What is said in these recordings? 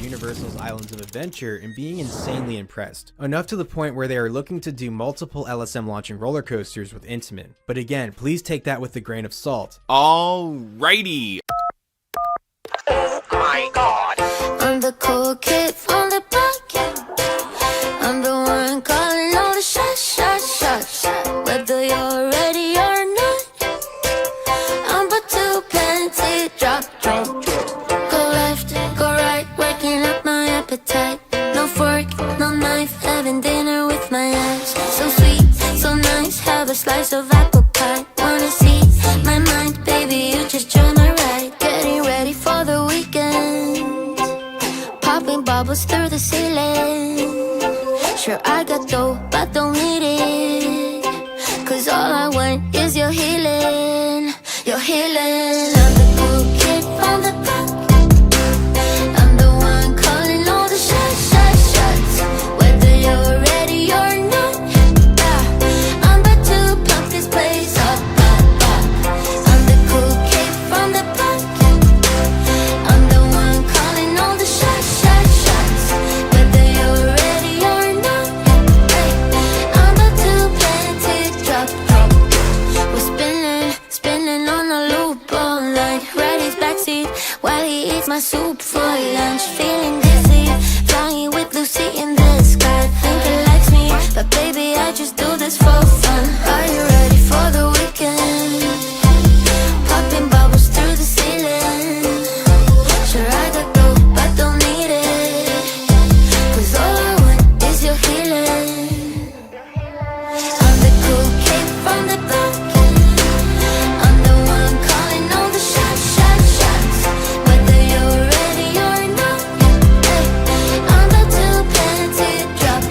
Universal's Islands of Adventure and being insanely impressed, enough to the point where they are looking to do multiple LSM launching roller coasters with Intamin. But again, please take that with a grain of salt. Alrighty. Oh my god. I'm the cool kid from the block. I'm the one calling all the shots. Whether you're ready or not, I'm about to plant it, drop. Go left, go right, working up my appetite. No fork, no knife, having dinner with my eyes. So sweet, so nice, have a slice of apple pie. Wanna see my mind, baby, you just join my ride. Getting ready for the weekend, popping bubbles through the ceiling. Sure, I got dough, but don't need it, cause all I want is your healing. Your healing. I'm the cool kid from the block. I'm the one calling all the shots. Whether you're ready or not, yeah, I'm about to pump this place up. I'm the cool kid from the block. I'm the one calling all the shots. Whether you're ready or not, I'm about to plant it, drop. We're spinning on a loop all night. Reddy's backseat while he eats my soup for lunch. Feeling dizzy, flying with Lucy in the sky. Think he likes me, but baby, I just do this for fun. Are you ready for the weekend? Popping bubbles through the ceiling. Sure, I got dough, but don't need it, cause all I want is your healing. I'm the cool kid from the block. I'm the one calling all the shots. Whether you're ready or not, I'm about to plant it, drop.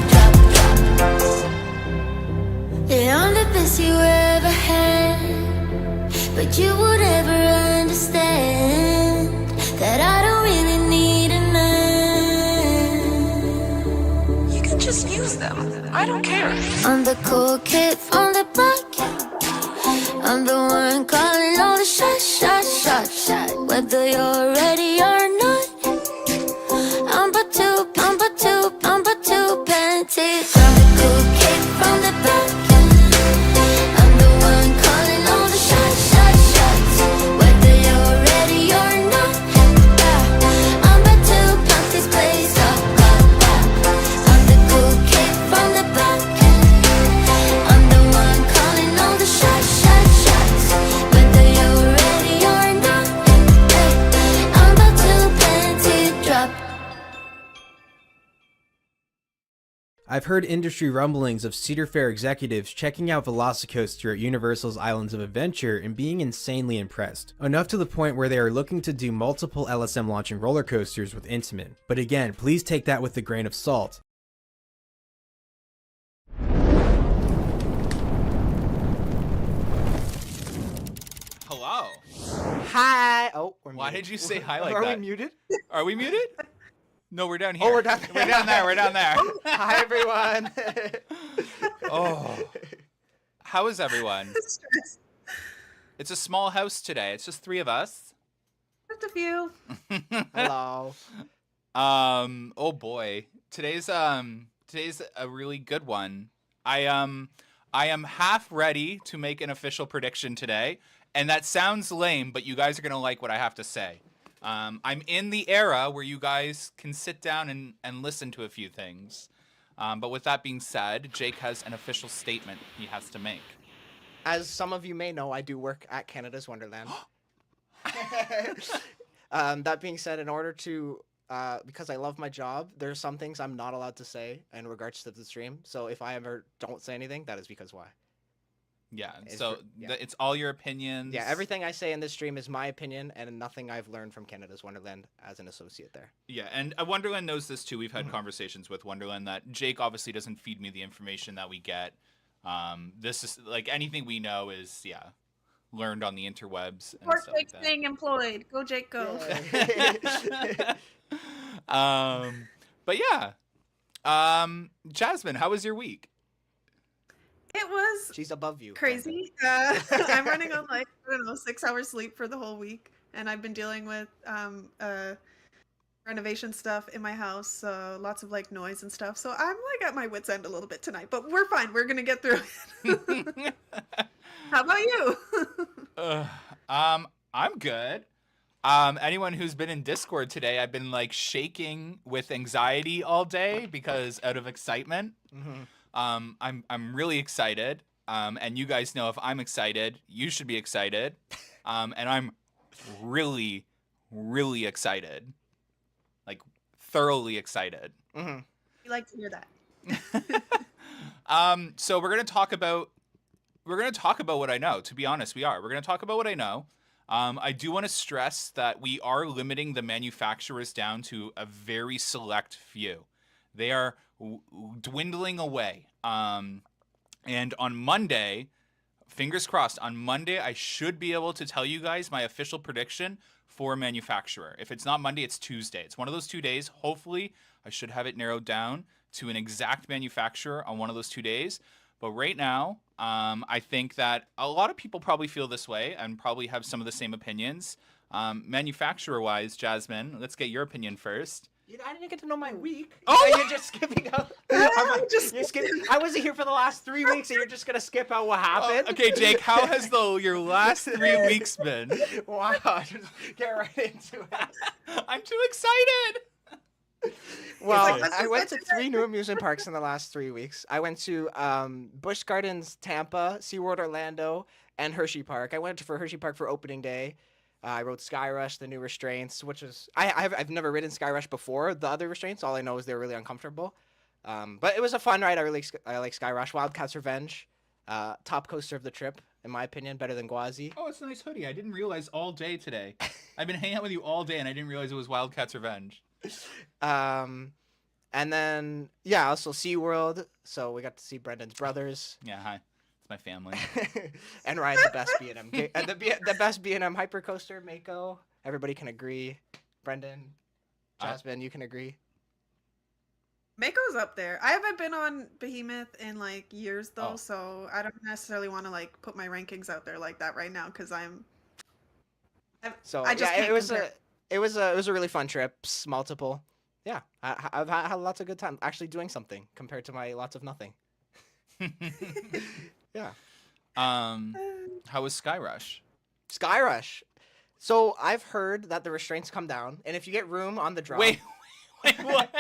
Yeah, I'm the best you ever had, but you would ever understand that I don't really need a man. You can just use them. I don't care. I'm the cool kid from the block. I'm the one calling all the shots. Whether you're ready or not, I'm about to plant it. I'm the cool kid from the block. I'm the one calling all the shots. Whether you're ready or not, yeah, I'm about to pump this place up. I'm the cool kid from the block. I'm the one calling all the shots. Whether you're ready or not, I'm about to plant it, drop. I've heard industry rumblings of Cedar Fair executives checking out Velocicoaster at Universal's Islands of Adventure and being insanely impressed, enough to the point where they are looking to do multiple LSM launching roller coasters with Intamin. But again, please take that with a grain of salt. Hello. Hi. Oh, we're Why muted. did you say hi like Are that? we muted? Are we muted? No, we're down here. Oh, we're down We're down there. We're down there. Hi, everyone. Oh. How is everyone? It's a small house today. It's just 3 of us. Just a few. Hello. Oh boy. Today's a really good one. I am half ready to make an official prediction today, and that sounds lame, but you guys are going to like what I have to say. I'm in the era where you guys can sit down and listen to a few things. But with that being said, Jake has an official statement he has to make. As some of you may know, I do work at Canada's Wonderland. That being said, in order to, because I love my job, there's some things I'm not allowed to say in regards to the stream. So if I ever don't say anything, that is because why. Yeah. It's So for- yeah. it's all your opinions. Yeah, everything I say in this stream is my opinion and nothing I've learned from Canada's Wonderland as an associate there. Yeah, and Wonderland knows this too. We've had conversations with Wonderland that Jake obviously doesn't feed me the information that we get. This is like anything we know is learned on the interwebs and Support stuff like Jake that. staying employed. Go Jake, go. But yeah, Jasmine, how was your week? It was She's above you. crazy. I'm running on like, I don't know, 6 hours sleep for the whole week. And I've been dealing with renovation stuff in my house. So lots of like noise and stuff. So I'm like at my wit's end a little bit tonight, but we're fine. We're going to get through it. How about you? I'm good. Anyone who's been in Discord today, I've been like shaking with anxiety all day because out of excitement. Mm-hmm. I'm really excited. And you guys know if I'm excited, you should be excited. And I'm really, really excited. Like thoroughly excited. Mm-hmm. We like to hear that. So we're gonna talk about what I know. To be honest, we're gonna talk about what I know. I do want to stress that we are limiting the manufacturers down to a very select few. They are dwindling away. And on Monday, fingers crossed, on Monday I should be able to tell you guys my official prediction for manufacturer. If it's not Monday, it's Tuesday. It's one of those 2 days. Hopefully, I should have it narrowed down to an exact manufacturer on one of those 2 days. But right now, I think that a lot of people probably feel this way and probably have some of the same opinions. Manufacturer-wise, Jasmine, let's get your opinion first. I didn't get to know my week. Oh! You're just skipping out. You're skipping. I wasn't here for the last 3 weeks, and you're just gonna skip out what happened. Okay, Jake, how has your last 3 weeks been? Wow, just get right into it. I'm too excited. Well, let's I just went get to 3 new amusement parks in the last 3 weeks. I went to Busch Gardens Tampa, SeaWorld Orlando, and Hershey Park. I went for Hershey Park for opening day. I rode Sky Rush, the new restraints, which is I've never ridden Sky Rush before. The other restraints, all I know is they're really uncomfortable. But it was a fun ride. I like Sky Rush. Wildcat's Revenge, top coaster of the trip, in my opinion, better than Gwazi. Oh, it's a nice hoodie. I didn't realize all day today. I've been hanging out with you all day, and I didn't realize it was Wildcat's Revenge. And then also SeaWorld. So we got to see Brendan's brothers. Yeah, hi. It's my family. And ride the best B&M, the best B&M hypercoaster, Mako. Everybody can agree. Brendan, Jasmine, you can agree. Mako's up there. I haven't been on Behemoth in like years though, Oh. so I don't necessarily want to like put my rankings out there like that right now because So I just yeah, can't compare. it was a really fun trip. Multiple. Yeah, I've had lots of good time actually doing something compared to my lots of nothing. Yeah. How was Sky Rush? Sky Rush. So I've heard that the restraints come down, and if you get room on the drop. Wait, what?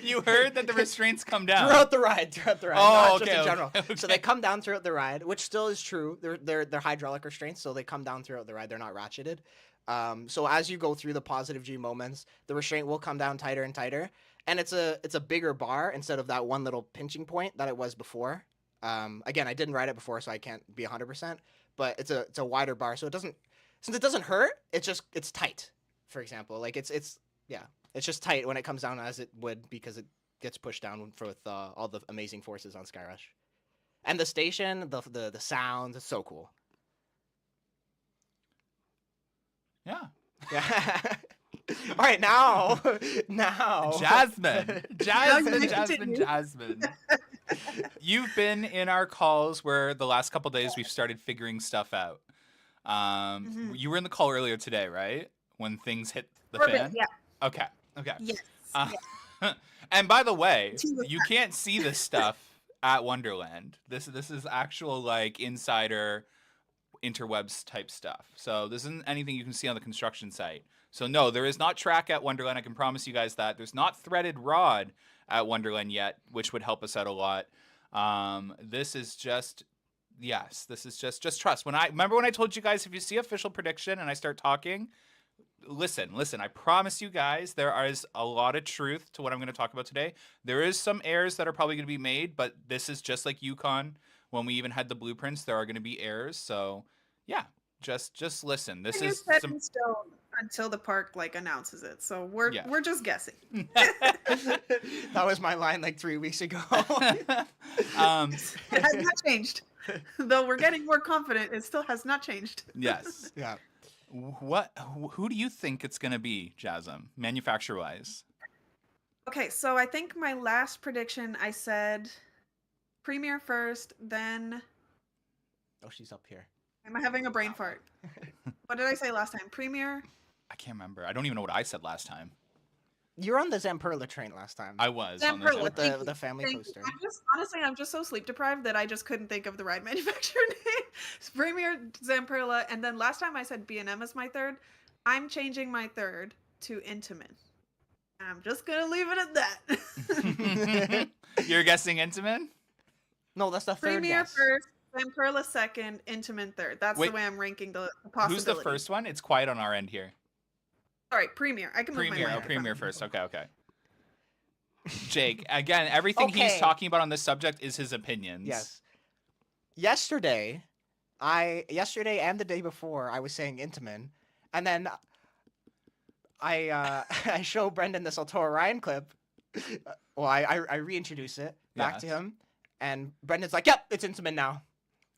You heard that the restraints come down? Throughout the ride, Oh, not just okay, in general. okay. So they come down throughout the ride, which still is true. They're hydraulic restraints, so they come down throughout the ride. They're not ratcheted. So as you go through the positive G moments, the restraint will come down tighter and tighter, and it's a bigger bar instead of that one little pinching point that it was before. Again, I didn't ride it before, so I can't be 100%. But it's a wider bar, so since it doesn't hurt, it's tight. For example, like it's just tight when it comes down as it would because it gets pushed down with all the amazing forces on Sky Rush, and the station, the sound, it's so cool. Yeah. Yeah. All right, now. Jasmine. you continue. Jasmine. You've been in our calls where the last couple days we've started figuring stuff out. You were in the call earlier today, right? When things hit the fan? Yeah. Okay. Yes. And by the way, you can't see this stuff at Wonderland. This is actual like insider interwebs type stuff. So this isn't anything you can see on the construction site. So no, there is not track at Wonderland. I can promise you guys that. There's not threaded rod at Wonderland yet, which would help us out a lot. This is just trust. When I told you guys, if you see official prediction and I start talking, listen. I promise you guys, there is a lot of truth to what I'm going to talk about today. There is some errors that are probably going to be made, but this is just like Yukon. When we even had the blueprints, there are going to be errors. So yeah, just listen. This is set some. in stone until the park like announces it. So we're just guessing. That was my line like 3 weeks ago. It has not changed. Though we're getting more confident, it still has not changed. Yes. Yeah. Who do you think it's going to be, Jasm, manufacturer wise? Okay, so I think my last prediction, I said Premier first, then Oh, she's up here. am I having a brain fart? What did I say last time? Premier? I can't remember. I don't even know what I said last time. You were on the Zamperla train last time. I was on Zamperla. the with Thank you. the family Thank you. coaster. I'm just so sleep deprived that I just couldn't think of the ride manufacturer name. Premier, Zamperla, and then last time I said B&M as my third. I'm changing my third to Intamin. I'm just gonna leave it at that. You're guessing Intamin? No, that's the third Premier guess. first, Zamperla second, Intamin third. That's Wait, the way I'm ranking the possibilities. Who's the first one? It's quiet on our end here. Sorry, Premier. I can move Premier. my Oh, mic. Premier first. Okay. Jake, again, everything he's Okay. talking about on this subject is his opinions. Yes. Yesterday and the day before, I was saying Intamin, and then I I show Brendan this Altora Ryan clip. Well, I reintroduce it back to Yes. him, and Brendan's like, "Yep, it's Intamin now."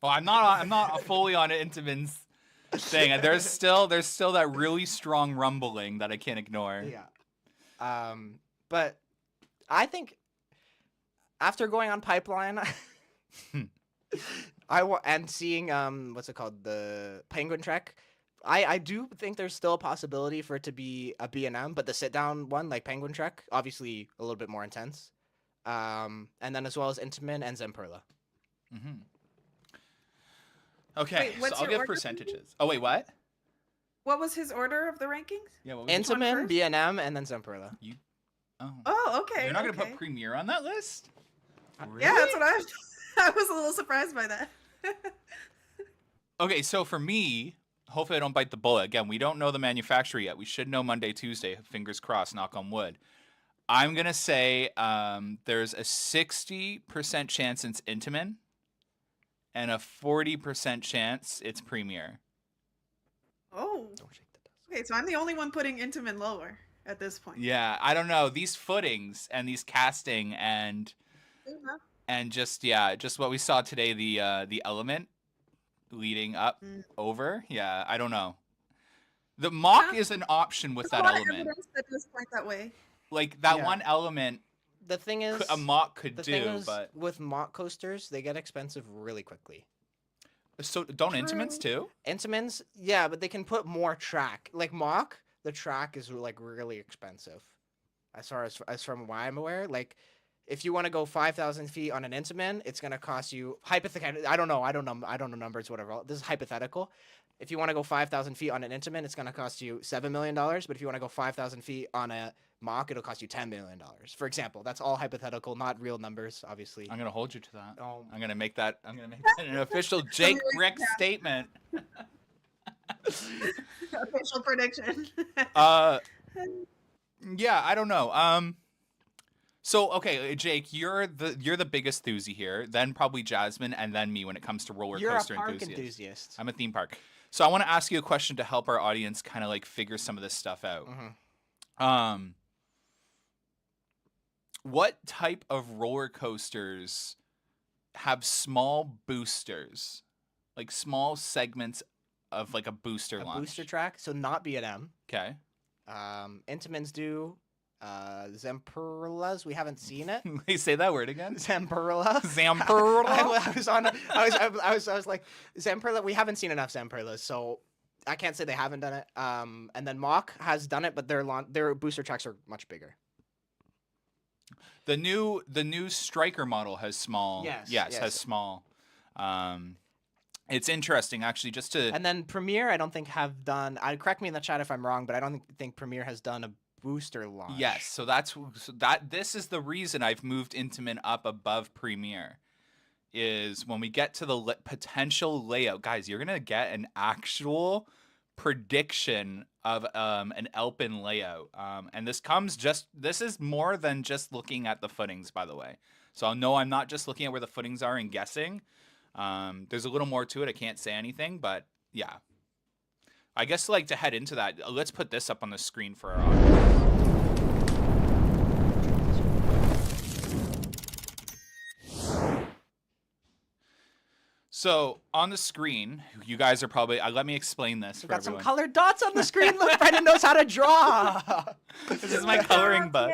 Well, I'm not fully on Intamin's thing. There's still that really strong rumbling that I can't ignore. Yeah. But I think after going on Pipeline, and seeing what's it called, the Penguin Trek, I do think there's still a possibility for it to be a B&M, but the sit down one like Penguin Trek, obviously a little bit more intense. And then as well as Intamin and Zamperla. Mm-hmm. Okay, Wait, what's so I'll your give order? percentages. Oh wait, what? What was his order of the rankings? Yeah, what was it? one Intamin, first? B&M, and then Zamperla. Oh. Oh, okay. You're not gonna okay. put Premier on that list? Yeah, that's what I was a little surprised by that. Okay, so for me, hopefully I don't bite the bullet. Again, we don't know the manufacturer yet. We should know Monday, Tuesday. Fingers crossed, knock on wood. I'm going to say there's a 60% chance it's Intamin and a 40% chance it's Premier. Oh, Don't shake the dust. okay. So I'm the only one putting Intamin lower at this point. Yeah, I don't know. These footings and these casting and just what we saw today, the element leading up over. Yeah, I don't know. The mock Yeah. is an option with There's that a lot of element. evidence that does point that way. Like that Yeah. one element The thing is, a mock could the do, thing is, but with mock coasters, they get expensive really quickly. so don't Intamins too? Intamins, yeah, but they can put more track. Like mock, the track is like really expensive. As far as from what I'm aware, like if you want to go 5,000 feet on an Intamin, it's gonna cost you hypothetically. I don't know numbers, whatever. This is hypothetical. If you want to go 5,000 feet on an Intamin, it's gonna cost you $7 million. But if you want to go 5,000 feet on a mock, it'll cost you $10 million. For example, that's all hypothetical, not real numbers, obviously. I'm gonna hold you to that. Oh. I'm gonna make that an official Jake Brick statement. Official prediction. Yeah, I don't know. So okay, Jake, you're the biggest enthusiast here, then probably Jasmine, and then me when it comes to roller You're a coaster park enthusiast. enthusiast. I'm a theme park. So I want to ask you a question to help our audience kind of like figure some of this stuff out. Mhm. What type of roller coasters have small boosters, like small segments of like a booster A launch? booster track, so not B&M. Okay. Intamins do. Zamperlas, we haven't seen it. They say that word again. Zamperla. Zamperla? I was like Zamperla. We haven't seen enough Zamperlas, so I can't say they haven't done it. And then Mock has done it, but their booster tracks are much bigger. The new Striker model has small. Yes. has small. It's interesting actually, just to. And then Premier, I don't think have done. Correct me in the chat if I'm wrong, but I don't think Premier has done a booster launch. Yes, so this is the reason I've moved Intamin up above Premier. Is when we get to the potential layout, guys, you're gonna get an actual prediction of an Alpin layout. And this is more than just looking at the footings, by the way. So no, I'm not just looking at where the footings are and guessing. There's a little more to it. I can't say anything, but yeah. I guess like to head into that, let's put this up on the screen for our audience. So on the screen, you guys are probably. Let me explain this for We've got everyone. some colored dots on the screen. Look, Brendan knows how to draw. This is my coloring book.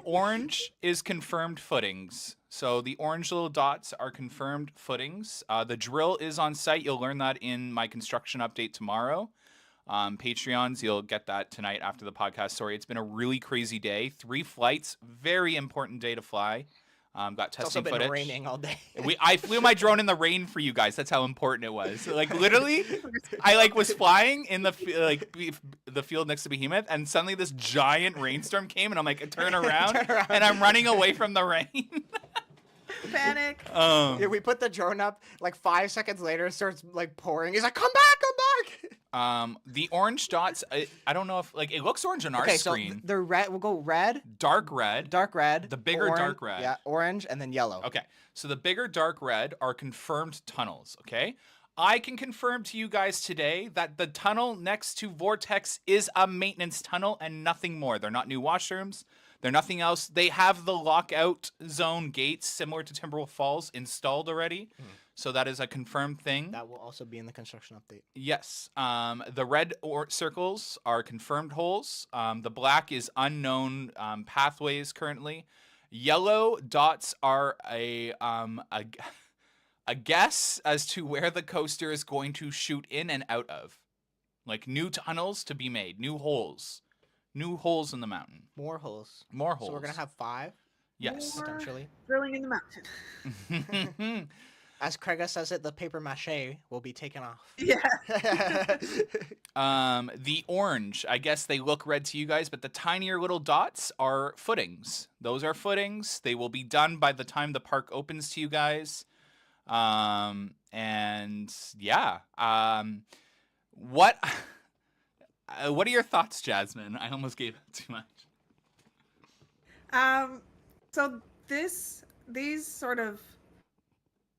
Orange is confirmed footings. So the orange little dots are confirmed footings. The drill is on site. You'll learn that in my construction update tomorrow. Patreons, you'll get that tonight after the podcast. Sorry, it's been a really crazy day. 3 flights, very important day to fly. Got testing It's also been footage. raining all day. I flew my drone in the rain for you guys. That's how important it was. Like literally, I was flying in the field next to Behemoth, and suddenly this giant rainstorm came, and I'm like, turn around, and I'm running away from the rain. Panic. Yeah, we put the drone up. Like 5 seconds later, it starts like pouring. He's like, "Come back, come back." The orange dots. I don't know if it looks orange on our Okay, screen. so the red. We'll go red, Dark red. the bigger dark red. Yeah, orange, and then yellow. Okay, so the bigger dark red are confirmed tunnels, okay? I can confirm to you guys today that the tunnel next to Vortex is a maintenance tunnel and nothing more. They're not new washrooms. They're nothing else. They have the lockout zone gates similar to Timberwolf Falls installed already. So that is a confirmed thing. That will also be in the construction update. Yes. The red circles are confirmed holes. The black is unknown pathways currently. Yellow dots are a guess as to where the coaster is going to shoot in and out of. Like new tunnels to be made, new holes. New holes in the mountain. More holes. More holes. So we're gonna have 5. Yes. More Potentially. drilling in the mountain. As Craig says it, the paper mache will be taken off. Yeah. The orange, I guess they look red to you guys, but the tinier little dots are footings. Those are footings. They will be done by the time the park opens to you guys. And yeah. What are your thoughts, Jasmine? I almost gave it too much. So these sort of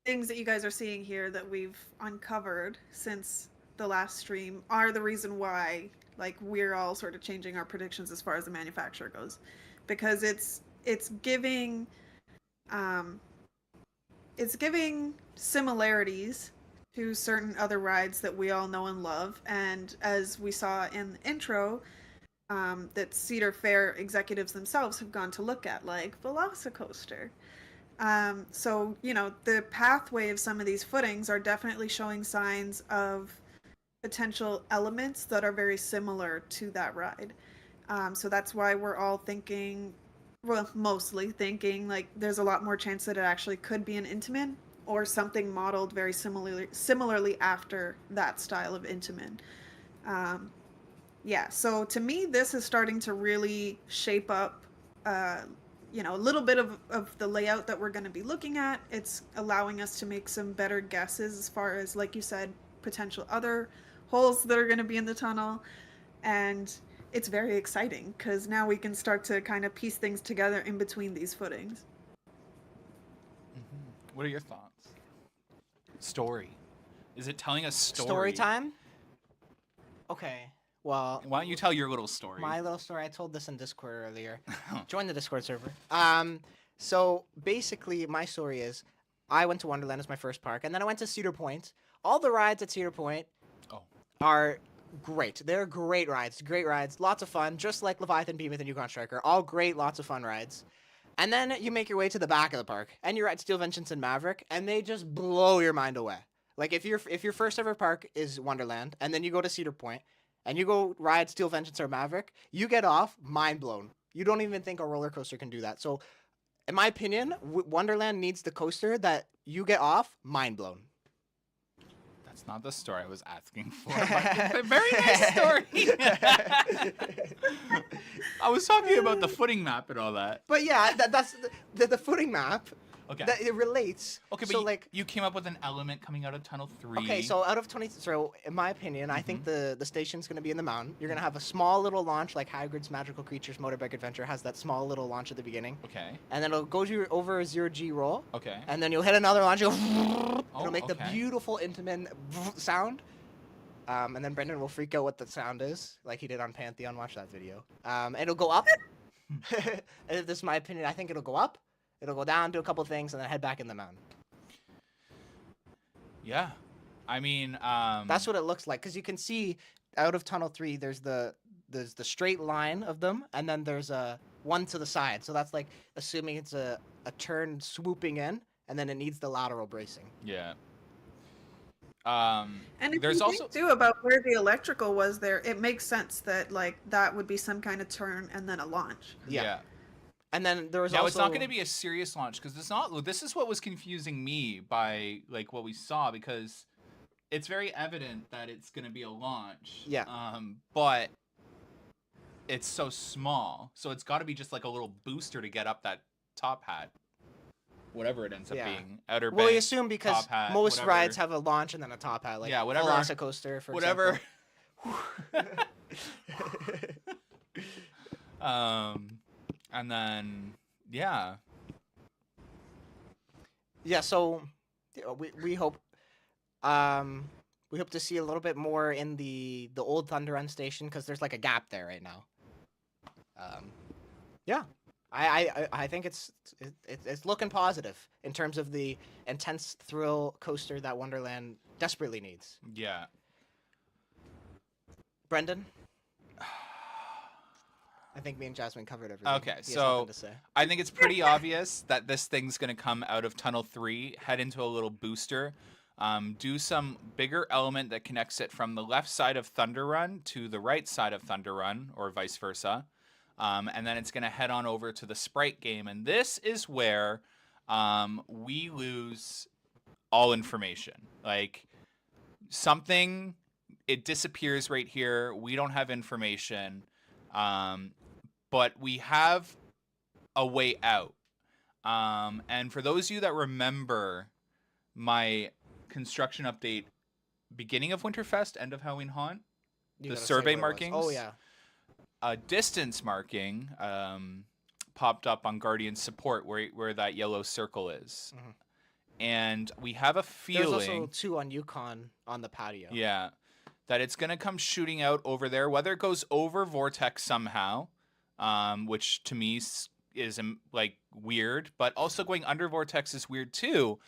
things that you guys are seeing here that we've uncovered since the last stream are the reason why we're all sort of changing our predictions as far as the manufacturer goes, because it's giving similarities to certain other rides that we all know and love, and as we saw in the intro, that Cedar Fair executives themselves have gone to look at, like Velocicoaster. So, the pathway of some of these footings are definitely showing signs of potential elements that are very similar to that ride. So that's why we're all thinking, well, mostly thinking, there's a lot more chance that it actually could be an Intamin or something modeled very similarly after that style of Intamin. Yeah, so to me, this is starting to really shape up, a little bit of the layout that we're going to be looking at. It's allowing us to make some better guesses as far as, like you said, potential other holes that are going to be in the tunnel. And it's very exciting because now we can start to kind of piece things together in between these footings. What are your thoughts? Story. Is it telling us story? Story time? Okay. Well, Why don't you tell your little story? my little story, I told this in Discord earlier. Join the Discord server. So basically, my story is, I went to Wonderland as my first park, and then I went to Cedar Point. All the rides at Cedar Point are great. They're great rides, lots of fun, just like Leviathan, Behemoth, and Yukon Striker. All great, lots of fun rides. And then you make your way to the back of the park, and you're at Steel Vengeance and Maverick, and they just blow your mind away. Like, if your first ever park is Wonderland, and then you go to Cedar Point, and you go ride Steel Vengeance or Maverick, you get off mind blown. You don't even think a roller coaster can do that. So, in my opinion, Wonderland needs the coaster that you get off mind blown. That's not the story I was asking for. But a very nice story. I was talking about the footing map and all that. But yeah, that's the footing map. Okay. that it relates. Okay, but so like you came up with an element coming out of tunnel 3. okay, so out of 20, so in my opinion, I think the station's gonna be in the mountain. You're gonna have a small little launch like Hagrid's Magical Creatures Motorbike Adventure has that small little launch at the beginning, Okay. and then it'll go over a 0G roll, Okay. and then you'll hit another launch. It'll make the okay. beautiful Intamin sound. And then Brendan will freak out what the sound is, like he did on Pantheon. Watch that video. And it'll go up. And if this is my opinion, I think it'll go up. It'll go down, do a couple things, and then head back in the mountain. Yeah. I mean, That's what it looks like, because you can see out of Tunnel 3, there's the straight line of them, and then there's a one to the side. So that's like assuming it's a turn swooping in, and then it needs the lateral bracing. Yeah. And if there's you also think too about where the electrical was there, it makes sense that like that would be some kind of turn and then a launch. yeah. And then there was Now also... it's not going to be a serious launch because it's not. This is what was confusing me by like what we saw, because it's very evident that it's going to be a launch. Yeah. But it's so small, so it's got to be just like a little booster to get up that top hat, whatever it ends up being. Outer Well, we bank, assume because top hat, most whatever. rides have a launch and then a top hat, like Yeah, whatever. Velocicoaster, for Whatever. example. And then yeah. Yeah, so we hope to see a little bit more in the old Thunder Run station, because there's like a gap there right now. Yeah, I think it's looking positive in terms of the intense thrill coaster that Wonderland desperately needs. Yeah. Brendan, I think me and Jasmine covered everything. Okay, He has so nothing to say. I think it's pretty obvious that this thing's going to come out of Tunnel 3, head into a little booster, do some bigger element that connects it from the left side of Thunder Run to the right side of Thunder Run, or vice versa. And then it's going to head on over to the Sprite game. And this is where we lose all information. Like, something, it disappears right here. We don't have information. But we have a way out. And for those of you that remember my construction update, beginning of Winterfest, end of Halloween Haunt, You the gotta say survey what it was. markings. Oh yeah. A distance marking popped up on Guardian support where that yellow circle is. Mhm. And we have a feeling... There's also 2 on Yukon on the patio. Yeah. That it's going to come shooting out over there, whether it goes over Vortex somehow, which to me is like weird, but also going under Vortex is weird too.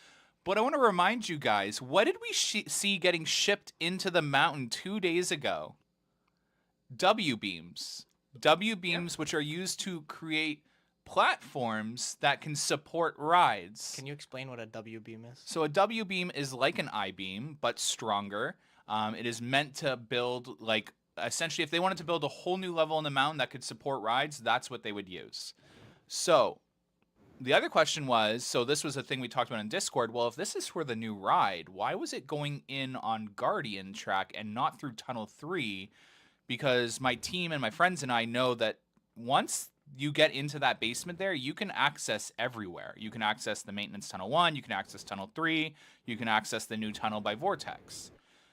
But I want to remind you guys, what did we see getting shipped into the mountain 2 days ago? W-beams. W-beams, which are used to create platforms that can support rides. Can you explain what a W-beam is? So a W-beam is like an I-beam, but stronger. It is meant to build, like, essentially, if they wanted to build a whole new level in the mountain that could support rides, that's what they would use. So the other question was, so this was a thing we talked about in Discord, well, if this is for the new ride, why was it going in on Guardian track and not through Tunnel 3? Because my team and my friends and I know that once you get into that basement there, you can access everywhere. You can access the maintenance Tunnel 1, you can access Tunnel 3, you can access the new tunnel by Vortex.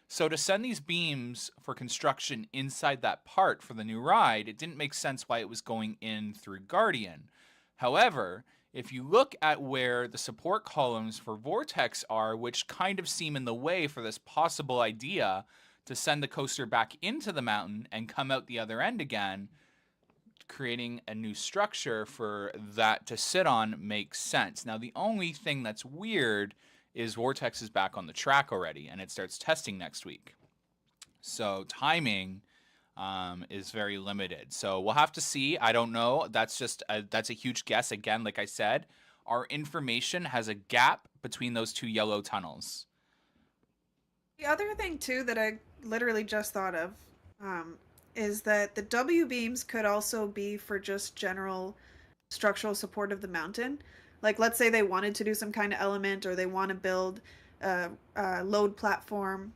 So to send these beams for construction inside that part for the new ride, it didn't make sense why it was going in through Guardian. However, if you look at where the support columns for Vortex are, which kind of seem in the way for this possible idea to send the coaster back into the mountain and come out the other end again, creating a new structure for that to sit on makes sense. Now, the only thing that's weird is Vortex is back on the track already, and it starts testing next week. So timing is very limited. So we'll have to see. I don't know. That's a huge guess. Again, like I said, our information has a gap between those 2 yellow tunnels. The other thing too that I literally just thought of is that the W beams could also be for just general structural support of the mountain. Like, let's say they wanted to do some kind of element, or they want to build a load platform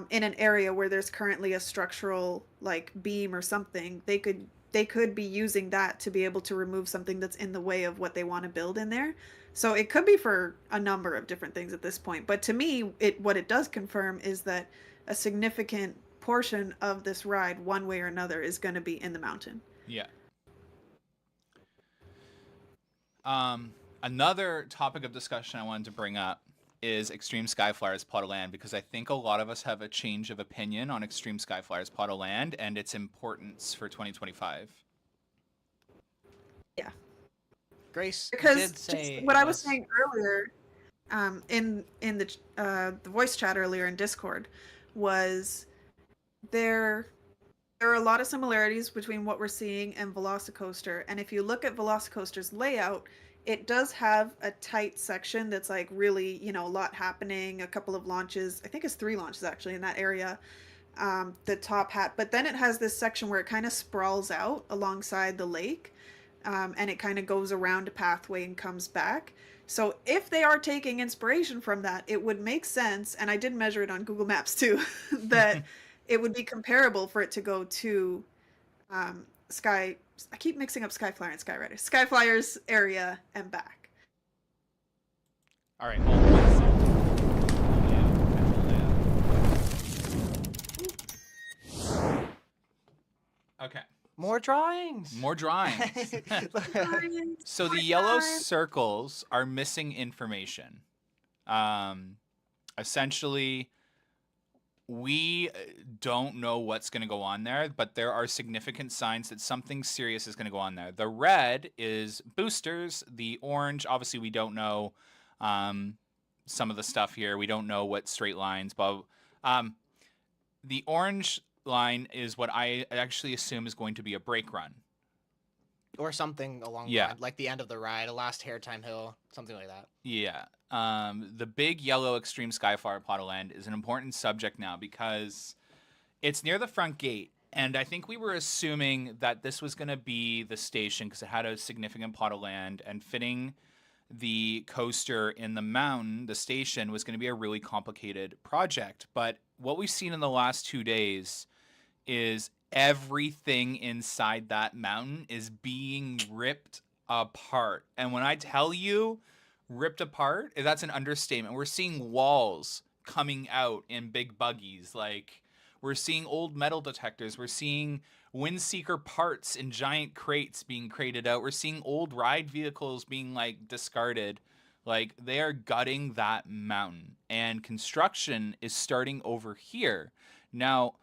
in an area where there's currently a structural like beam or something. They could they could be using that to be able to remove something that's in the way of what they want to build in there. So it could be for a number of different things at this point. But to me, what it does confirm is that a significant portion of this ride, one way or another, is going to be in the mountain. Yeah. Another topic of discussion I wanted to bring up is Extreme Skyflyer's Plot of Land, because I think a lot of us have a change of opinion on Extreme Skyflyer's Plot of Land and its importance for 2025. Yeah. Grace Because did say what I was saying earlier, in the voice chat earlier in Discord, was there are a lot of similarities between what we're seeing and Velocicoaster. And if you look at Velocicoaster's layout, it does have a tight section that's like really, a lot happening, a couple of launches. I think it's 3 launches actually in that area, the top hat. But then it has this section where it kind of sprawls out alongside the lake, and it kind of goes around a pathway and comes back. So if they are taking inspiration from that, it would make sense, and I did measure it on Google Maps too, that it would be comparable for it to go to I keep mixing up Skyflyer and Skyrider. Skyflyer's area and back. All right, hold on. Okay. more drawings. More drawings. So the yellow circles are missing information. Essentially, we don't know what's going to go on there, but there are significant signs that something serious is going to go on there. The red is boosters. The orange, obviously, we don't know some of the stuff here. We don't know what straight lines, but the orange line is what I actually assume is going to be a brake run. Or something along the line, like the end of the ride, a last hair time hill, something like that. Yeah. The big yellow Extreme Skyfire Plot of Land is an important subject now because it's near the front gate. And I think we were assuming that this was going to be the station because it had a significant plot of land, and fitting the coaster in the mountain, the station, was going to be a really complicated project. But what we've seen in the last 2 days is everything inside that mountain is being ripped apart. And when I tell you ripped apart, that's an understatement. We're seeing walls coming out in big buggies. Like, we're seeing old metal detectors. We're seeing Windseeker parts in giant crates being crated out. We're seeing old ride vehicles being like discarded. Like, they are gutting that mountain, and construction is starting over here. Now,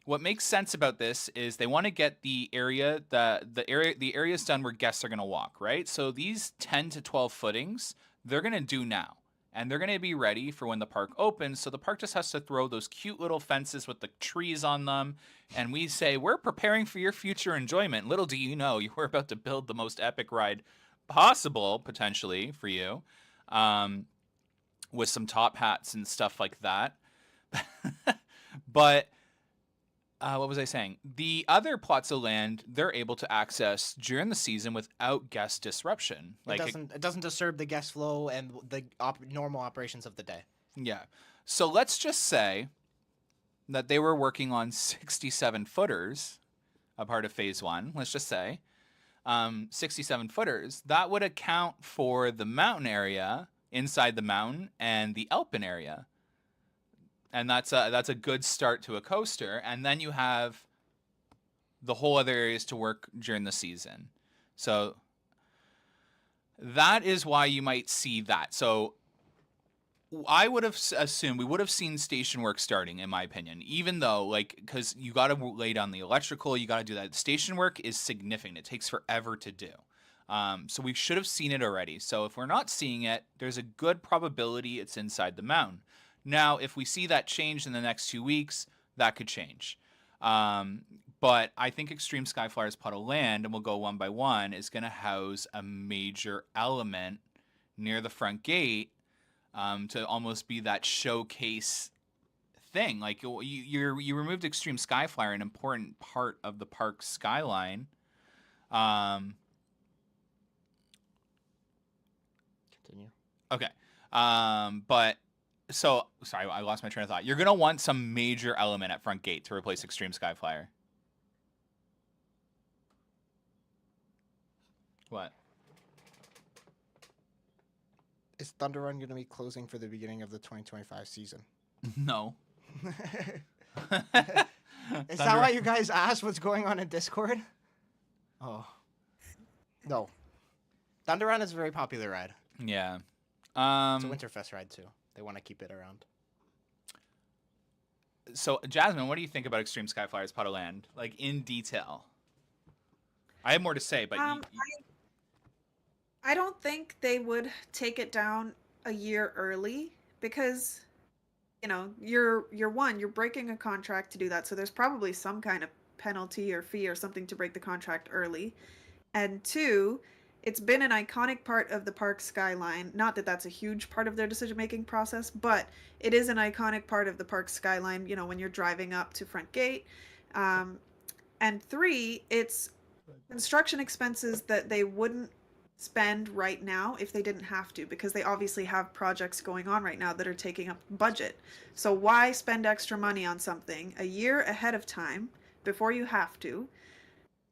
what makes sense about this is they want to get the areas done where guests are going to walk, right? So these 10 to 12 footings, they're going to do now. And they're going to be ready for when the park opens. So the park just has to throw those cute little fences with the trees on them. And we say, we're preparing for your future enjoyment. Little do you know, you were about to build the most epic ride possible, potentially, for you. With some top hats and stuff like that. But what was I saying? The other plots of land they're able to access during the season without guest disruption. Like, it doesn't disturb the guest flow and the normal operations of the day. Yeah. So let's just say that they were working on 67 footers, a part of phase 1. Let's just say 67 footers. That would account for the mountain area inside the mountain and the Alpine area. And that's a good start to a coaster. And then you have the whole other areas to work during the season. So that is why you might see that. So I would have assumed we would have seen station work starting, in my opinion, even though, like, because you got to lay down the electrical, you got to do that. Station work is significant. It takes forever to do. So we should have seen it already. So if we're not seeing it, there's a good probability it's inside the mountain. Now, if we see that change in the next 2 weeks, that could change. But I think Extreme Skyflyer's Plot of Land, and we'll go one by one, is going to house a major element near the front gate to almost be that showcase thing. Like, you removed Extreme Skyflyer, an important part of the park skyline. Continue. Okay. But... So, sorry, I lost my train of thought. You're going to want some major element at front gate to replace Extreme Skyflyer. What? Is Thunder Run going to be closing for the beginning of the 2025 season? No. Is that why you guys asked what's going on in Discord? Oh. No. Thunder Run is a very popular ride. Yeah. It's a Winterfest ride too. They want to keep it around. So, Jasmine, what do you think about Extreme Skyflyer's Pot of Land? Like, in detail. I have more to say, but... I don't think they would take it down a year early because, you know, you're breaking a contract to do that. So there's probably some kind of penalty or fee or something to break the contract early. And two, it's been an iconic part of the park skyline. Not that that's a huge part of their decision-making process, but it is an iconic part of the park skyline, you know, when you're driving up to front gate. And three, it's construction expenses that they wouldn't spend right now if they didn't have to, because they obviously have projects going on right now that are taking up budget. So why spend extra money on something a year ahead of time before you have to,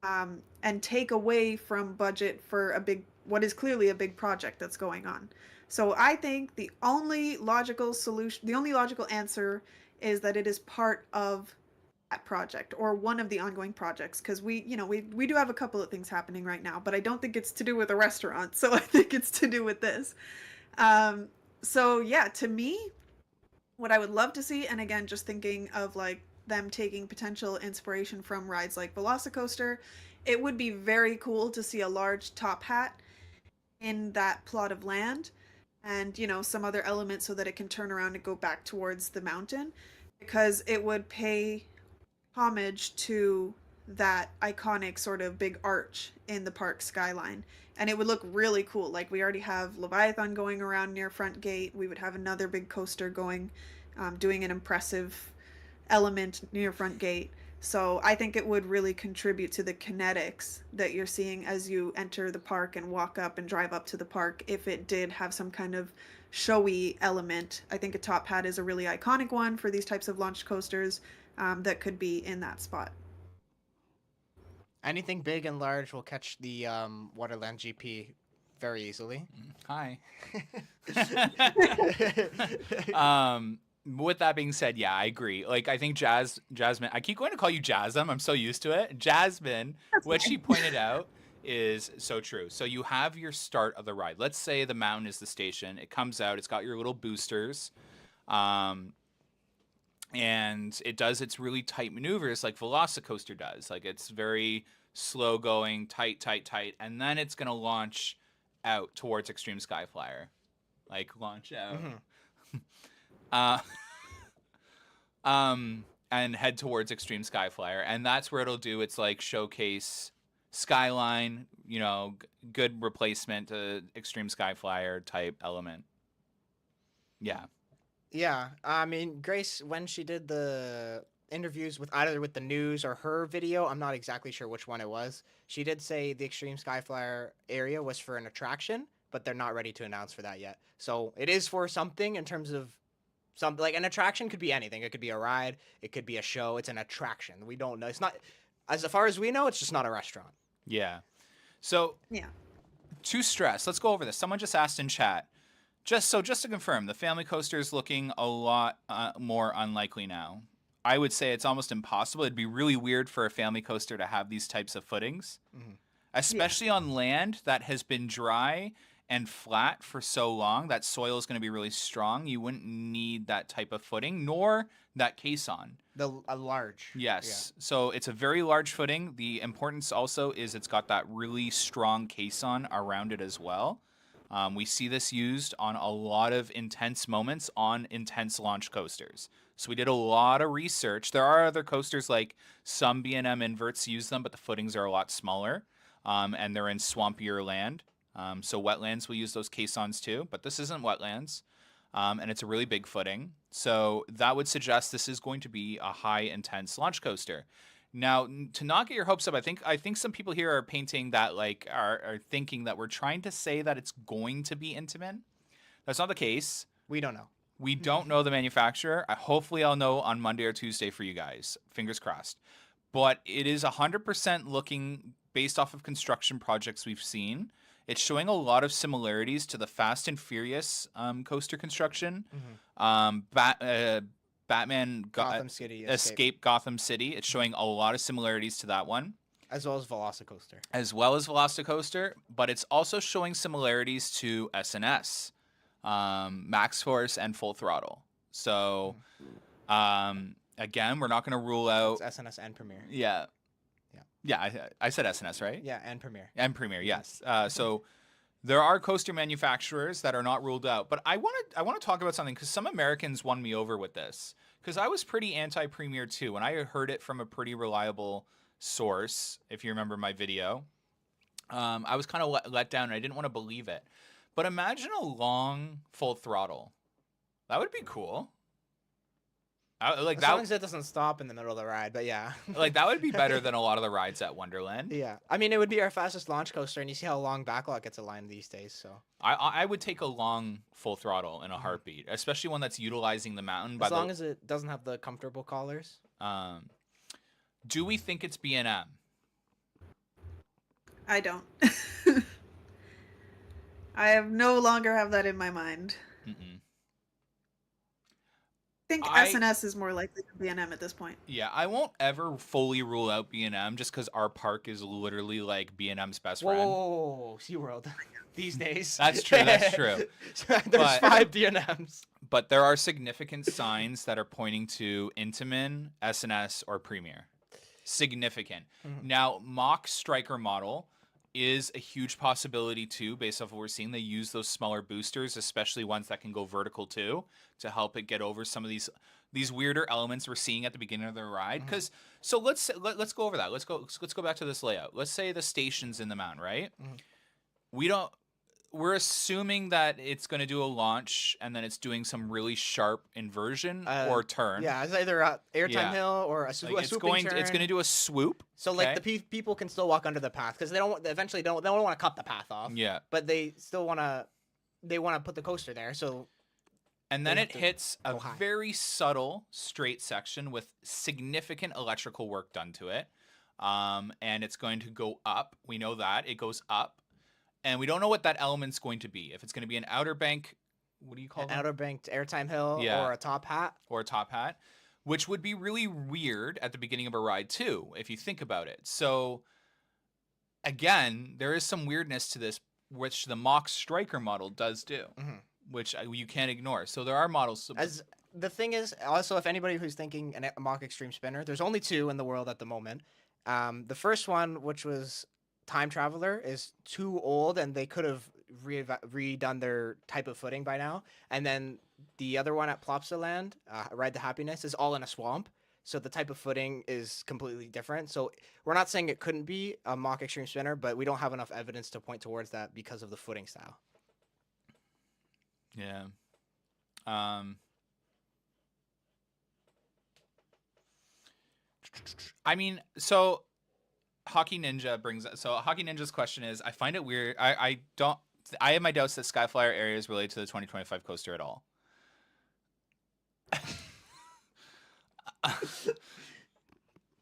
and take away from budget for what is clearly a big project that's going on? So I think the only logical answer is that it is part of that project or one of the ongoing projects, because we do have a couple of things happening right now, but I don't think it's to do with a restaurant, so I think it's to do with this. So yeah, to me, what I would love to see, and again, just thinking of like them taking potential inspiration from rides like Velocicoaster, it would be very cool to see a large top hat in that plot of land, and you know, some other element so that it can turn around and go back towards the mountain, because it would pay homage to that iconic sort of big arch in the park skyline, and it would look really cool. Like, we already have Leviathan going around near front gate. We would have another big coaster going, doing an impressive element near front gate. So I think it would really contribute to the kinetics that you're seeing as you enter the park and walk up and drive up to the park. If it did have some kind of showy element, I think a top hat is a really iconic one for these types of launch coasters. That could be in that spot. Anything big and large will catch the Wonderland GP very easily. Hi. With that being said, yeah, I agree. Like, I think Jasmine, I keep going to call you Jasmine. I'm so used to it. Jasmine, what she pointed out is so true. So you have your start of the ride. Let's say the mountain is the station. It comes out. It's got your little boosters. And it does its really tight maneuvers like Velocicoaster does. Like, it's very slow going, tight. And then it's going to launch out towards Extreme Skyflyer. Like, launch out. And head towards Extreme Skyflyer. And that's where it'll do its, like, showcase skyline, you know, good replacement to Extreme Skyflyer type element. Yeah. Yeah, I mean, Grace, when she did the interviews with either with the news or her video, I'm not exactly sure which one it was, she did say the Extreme Skyflyer area was for an attraction, but they're not ready to announce for that yet. So it is for something in terms of something. Like, an attraction could be anything. It could be a ride. It could be a show. It's an attraction. We don't know. It's not, as far as we know, it's just not a restaurant. Yeah. So, Yeah. to stress, let's go over this. Someone just asked in chat. Just to confirm, the family coaster is looking a lot more unlikely now. I would say it's almost impossible. It'd be really weird for a family coaster to have these types of footings, especially on land that has been dry and flat for so long. That soil is going to be really strong. You wouldn't need that type of footing, nor that caisson. A large. Yes. Yeah. So it's a very large footing. The importance also is it's got that really strong caisson around it as well. We see this used on a lot of intense moments on intense launch coasters. So we did a lot of research. There are other coasters, like some B&M inverts use them, but the footings are a lot smaller, and they're in swampier land. So wetlands will use those caissons too, but this isn't wetlands, and it's a really big footing. So that would suggest this is going to be a high intense launch coaster. Now, to not get your hopes up, I think some people here are painting that, like, are thinking that we're trying to say that it's going to be Intamin. That's not the case. We don't know. We don't know the manufacturer. Hopefully I'll know on Monday or Tuesday for you guys. Fingers crossed. But it is 100% looking based off of construction projects we've seen, it's showing a lot of similarities to the Fast and Furious coaster construction. Batman Gotham City Escape Gotham City. It's showing a lot of similarities to that one. as well as Velocicoaster. Velocicoaster, but it's also showing similarities to SNS, Max Force, and Full Throttle. So, again, we're not going to rule out... It's SNS and Premiere. Yeah. I said SNS, right? Yeah, and Premiere. And Premiere, yes. So there are coaster manufacturers that are not ruled out. But I want to talk about something because some Americans won me over with this. Because I was pretty anti-Premiere too, and I heard it from a pretty reliable source, if you remember my video. I was kind of let down, and I didn't want to believe it. But imagine a long Full Throttle. That would be cool. As long as it doesn't stop in the middle of the ride, but yeah. Like, that would be better than a lot of the rides at Wonderland. Yeah. I mean, it would be our fastest launch coaster, and you see how long backlot gets aligned these days, so. I would take a long Full Throttle in a heartbeat, especially one that's utilizing the mountain. As long as it doesn't have the comfortable collars. Do we think it's B&M? I don't. I no longer have that in my mind. Mm-mm. I think SNS is more likely than B&M at this point. Yeah, I won't ever fully rule out B&M just because our park is literally like B&M's best friend. Whoa, SeaWorld. These days. That's true, that's true. There's 5 B&Ms. But there are significant signs that are pointing to Intamin, SNS, or Premier. Significant. Now, mock striker model is a huge possibility too, based off what we're seeing. They use those smaller boosters, especially ones that can go vertical too, to help it get over some of these weirder elements we're seeing at the beginning of the ride. Because so let's go over that. Let's go back to this layout. Let's say the station's in the mountain, right? We're assuming that it's going to do a launch and then it's doing some really sharp inversion or turn. Yeah, it's either a airtime hill or a swooping turn. It's going to do a swoop. So like the people can still walk under the path because they don't want to cut the path off. Yeah. But they still want to put the coaster there. So. And then it hits a very subtle straight section with significant electrical work done to it. And it's going to go up. We know that. It goes up. And we don't know what that element's going to be. If it's going to be an outer bank, what do you call it? An outer banked airtime hill or a top hat. Or a top hat, which would be really weird at the beginning of a ride too, if you think about it. So, again, there is some weirdness to this, which the mock striker model does do, which you can't ignore. So there are models. As the thing is, also, if anybody who's thinking a mock extreme spinner, there's only 2 in the world at the moment. The first one, which was Time Traveler, is too old and they could have redone their type of footing by now. And then the other one at Plopsaland, Ride to Happiness, is all in a swamp. So the type of footing is completely different. So we're not saying it couldn't be a mock extreme spinner, but we don't have enough evidence to point towards that because of the footing style. Yeah. I mean, so Hockey Ninja's question is, I find it weird. I have my doubts that Skyflyer area is related to the 2025 coaster at all.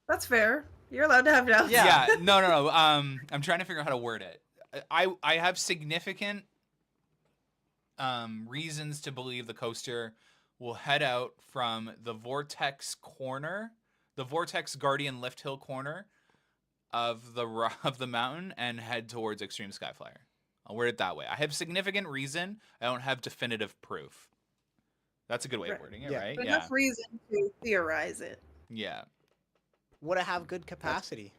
That's fair. You're allowed to have doubts. Yeah. No. I'm trying to figure out how to word it. I have significant reasons to believe the coaster will head out from the Vortex Guardian Lift Hill corner of the mountain and head towards Extreme Skyflyer. I'll word it that way. I have significant reason. I don't have definitive proof. That's a good way of wording it, right? But enough reason to theorize it. Yeah. Would it have good capacity?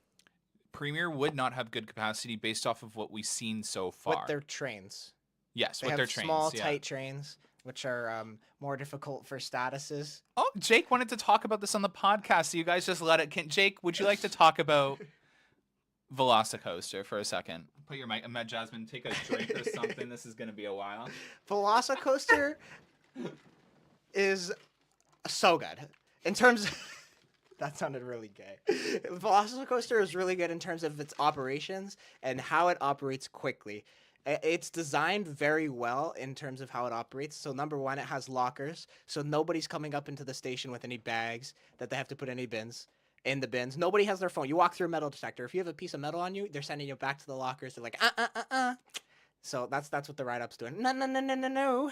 Premier would not have good capacity based off of what we've seen so far. With their trains. Yes, they with have their trains. Small, tight trains, which are more difficult for statuses. Oh, Jake wanted to talk about this on the podcast, so you guys just let it. Jake, would you like to talk about Velocicoaster for a second? Put your mic. Jasmine, take a drink or something. This is going to be a while. Velocicoaster is so good. In terms of... That sounded really gay. Velocicoaster is really good in terms of its operations and how it operates quickly. It's designed very well in terms of how it operates. So number 1, it has lockers. So nobody's coming up into the station with any bags that they have to put in any bins. in the bins. Nobody has their phone. You walk through a metal detector. If you have a piece of metal on you, they're sending you back to the lockers. They're like, So that's what the ride-up's doing. No.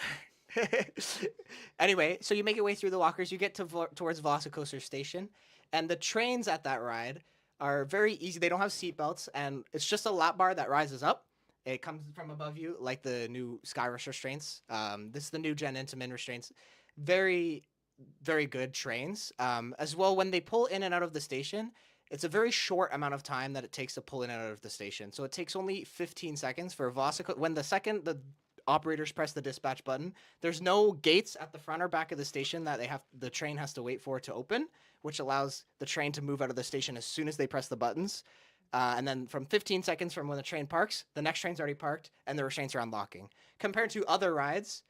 Anyway, so you make your way through the lockers. You get towards Velocicoaster Station, and the trains at that ride are very easy. They don't have seatbelts, and it's just a lap bar that rises up. It comes from above you, like the new Skyrush restraints. This is the new Gen Intamin restraints. Very, very good trains. As well, when they pull in and out of the station, it's a very short amount of time that it takes to pull in and out of the station. So it takes only 15 seconds for Velocicoaster. When the operators press the dispatch button, there's no gates at the front or back of the station that the train has to wait for it to open, which allows the train to move out of the station as soon as they press the buttons. And then from 15 seconds from when the train parks, the next train's already parked and the restraints are unlocking. Compared to other rides,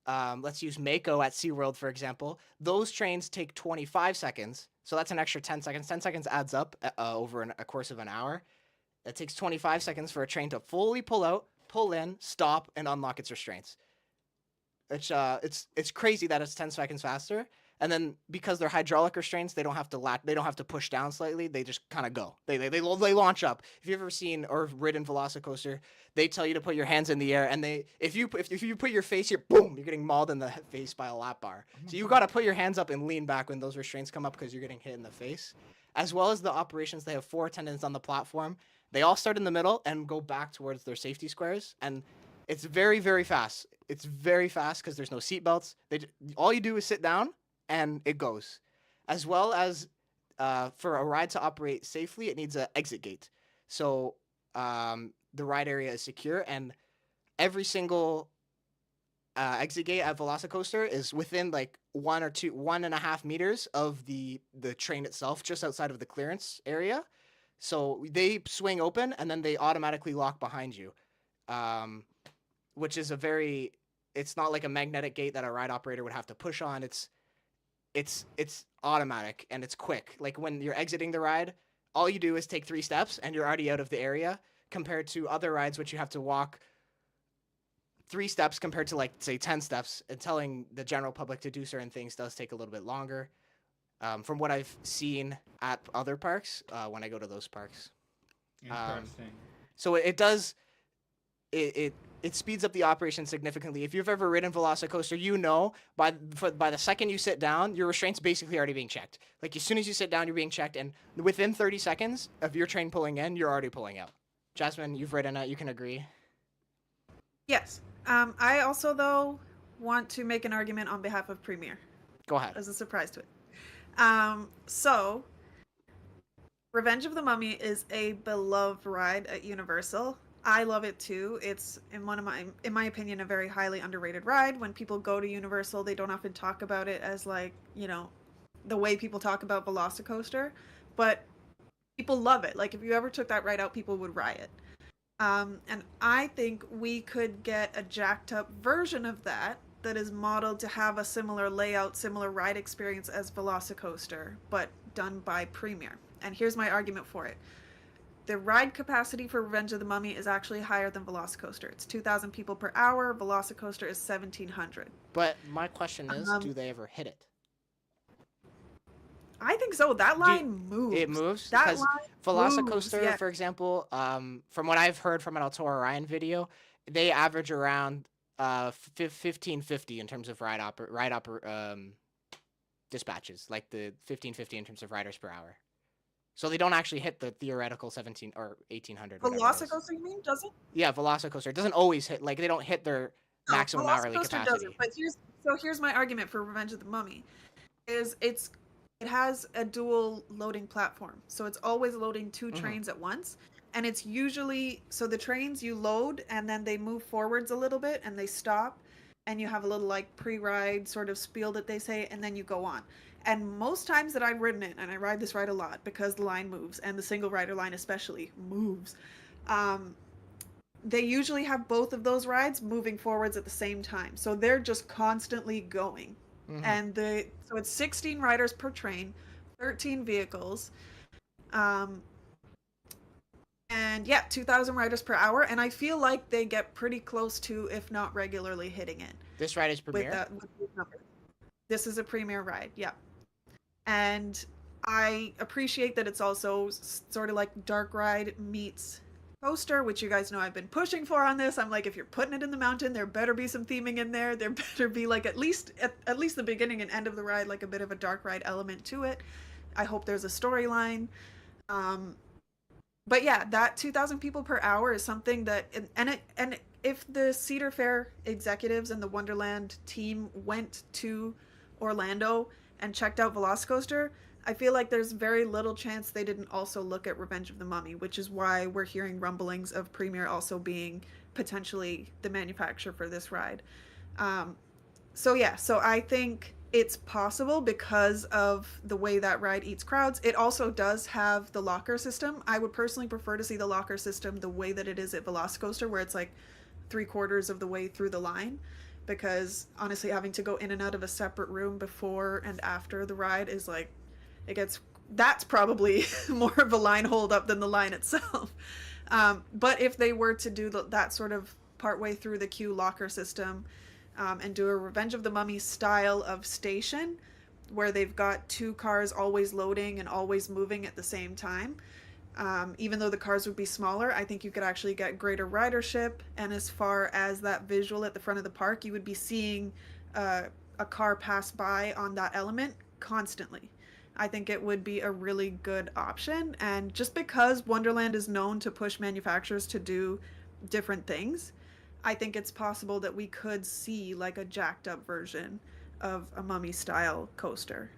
let's use Mako at SeaWorld, for example. Those trains take 25 seconds. So that's an extra 10 seconds. 10 seconds adds up over a course of an hour. It takes 25 seconds for a train to fully pull out, pull in, stop, and unlock its restraints. It's crazy that it's 10 seconds faster. And then because they're hydraulic restraints, they don't have to push down slightly. They just kind of go. They launch up. If you've ever seen or ridden Velocicoaster, they tell you to put your hands in the air, and if you put your face here, boom, you're getting mauled in the face by a lap bar. So you got to put your hands up and lean back when those restraints come up because you're getting hit in the face. As well as the operations, they have 4 attendants on the platform. They all start in the middle and go back towards their safety squares, and it's very, very fast. It's very fast because there's no seatbelts. All you do is sit down, and it goes. As well as for a ride to operate safely, it needs an exit gate. So the ride area is secure, and every single exit gate at Velocicoaster is within like 1.5 meters of the train itself, just outside of the clearance area. So they swing open, and then they automatically lock behind you, which is it's not like a magnetic gate that a ride operator would have to push on. It's automatic, and it's quick. Like when you're exiting the ride, all you do is take 3 steps and you're already out of the area, compared to other rides which you have to walk 3 steps compared to, like, say 10 steps, and telling the general public to do certain things does take a little bit longer. From what I've seen at other parks, when I go to those parks. Interesting. So it does it speeds up the operation significantly. If you've ever ridden Velocicoaster, you know by the second you sit down, your restraint's basically already being checked. Like, as soon as you sit down, you're being checked, and within 30 seconds of your train pulling in, you're already pulling out. Jasmine, you've ridden it. You can agree. Yes. I also, though, want to make an argument on behalf of Premier. Go ahead. As a surprise to it. So, Revenge of the Mummy is a beloved ride at Universal. I love it too. It's in my opinion, a very highly underrated ride. When people go to Universal, they don't often talk about it as, like, you know, the way people talk about Velocicoaster, but people love it. Like, if you ever took that ride out, people would riot. And I think we could get a jacked up version of that is modeled to have a similar layout, similar ride experience as Velocicoaster, but done by Premier. And here's my argument for it. The ride capacity for Revenge of the Mummy is actually higher than Velocicoaster. It's 2,000 people per hour. Velocicoaster is 1,700. But my question is, do they ever hit it? I think so. That line moves. It moves? That Because line Velocicoaster, moves, yeah. for example, from what I've heard from an Altora Ryan video, they average around 1550 in terms of dispatches, like the 1550 in terms of riders per hour. So they don't actually hit the theoretical 17 or 1800. Velocicoaster, you mean, doesn't? Yeah, Velocicoaster. It doesn't always hit. Like, they don't hit their maximum hourly capacity. Doesn't, but here's my argument for Revenge of the Mummy, is it has a dual loading platform, so it's always loading 2 trains at once, and it's usually so the trains you load and then they move forwards a little bit and they stop, and you have a little, like, pre-ride sort of spiel that they say, and then you go on. And most times that I've ridden it, and I ride this ride a lot because the line moves, and the single rider line especially moves, they usually have both of those rides moving forwards at the same time. So they're just constantly going. And so it's 16 riders per train, 13 vehicles, and yeah, 2,000 riders per hour. And I feel like they get pretty close to, if not regularly, hitting it. This ride is Premier? With this is a Premier ride, yeah. And I appreciate that it's also sort of like Dark Ride meets Coaster, which you guys know I've been pushing for on this. I'm like, if you're putting it in the mountain, there better be some theming in there. There better be like at least the beginning and end of the ride, like a bit of a Dark Ride element to it. I hope there's a storyline. But yeah, that 2,000 people per hour is something that, and if the Cedar Fair executives and the Wonderland team went to Orlando and checked out Velocicoaster, I feel like there's very little chance they didn't also look at Revenge of the Mummy, which is why we're hearing rumblings of Premier also being potentially the manufacturer for this ride. So I think it's possible because of the way that ride eats crowds. It also does have the locker system. I would personally prefer to see the locker system the way that it is at Velocicoaster, where it's like 3/4 of the way through the line, because honestly having to go in and out of a separate room before and after the ride is like, that's probably more of a line holdup than the line itself. But if they were to do that sort of partway through the queue locker system, and do a Revenge of the Mummy style of station where they've got 2 cars always loading and always moving at the same time, even though the cars would be smaller, I think you could actually get greater ridership. And as far as that visual at the front of the park, you would be seeing a car pass by on that element constantly. I think it would be a really good option. And just because Wonderland is known to push manufacturers to do different things, I think it's possible that we could see like a jacked up version of a Mummy style coaster.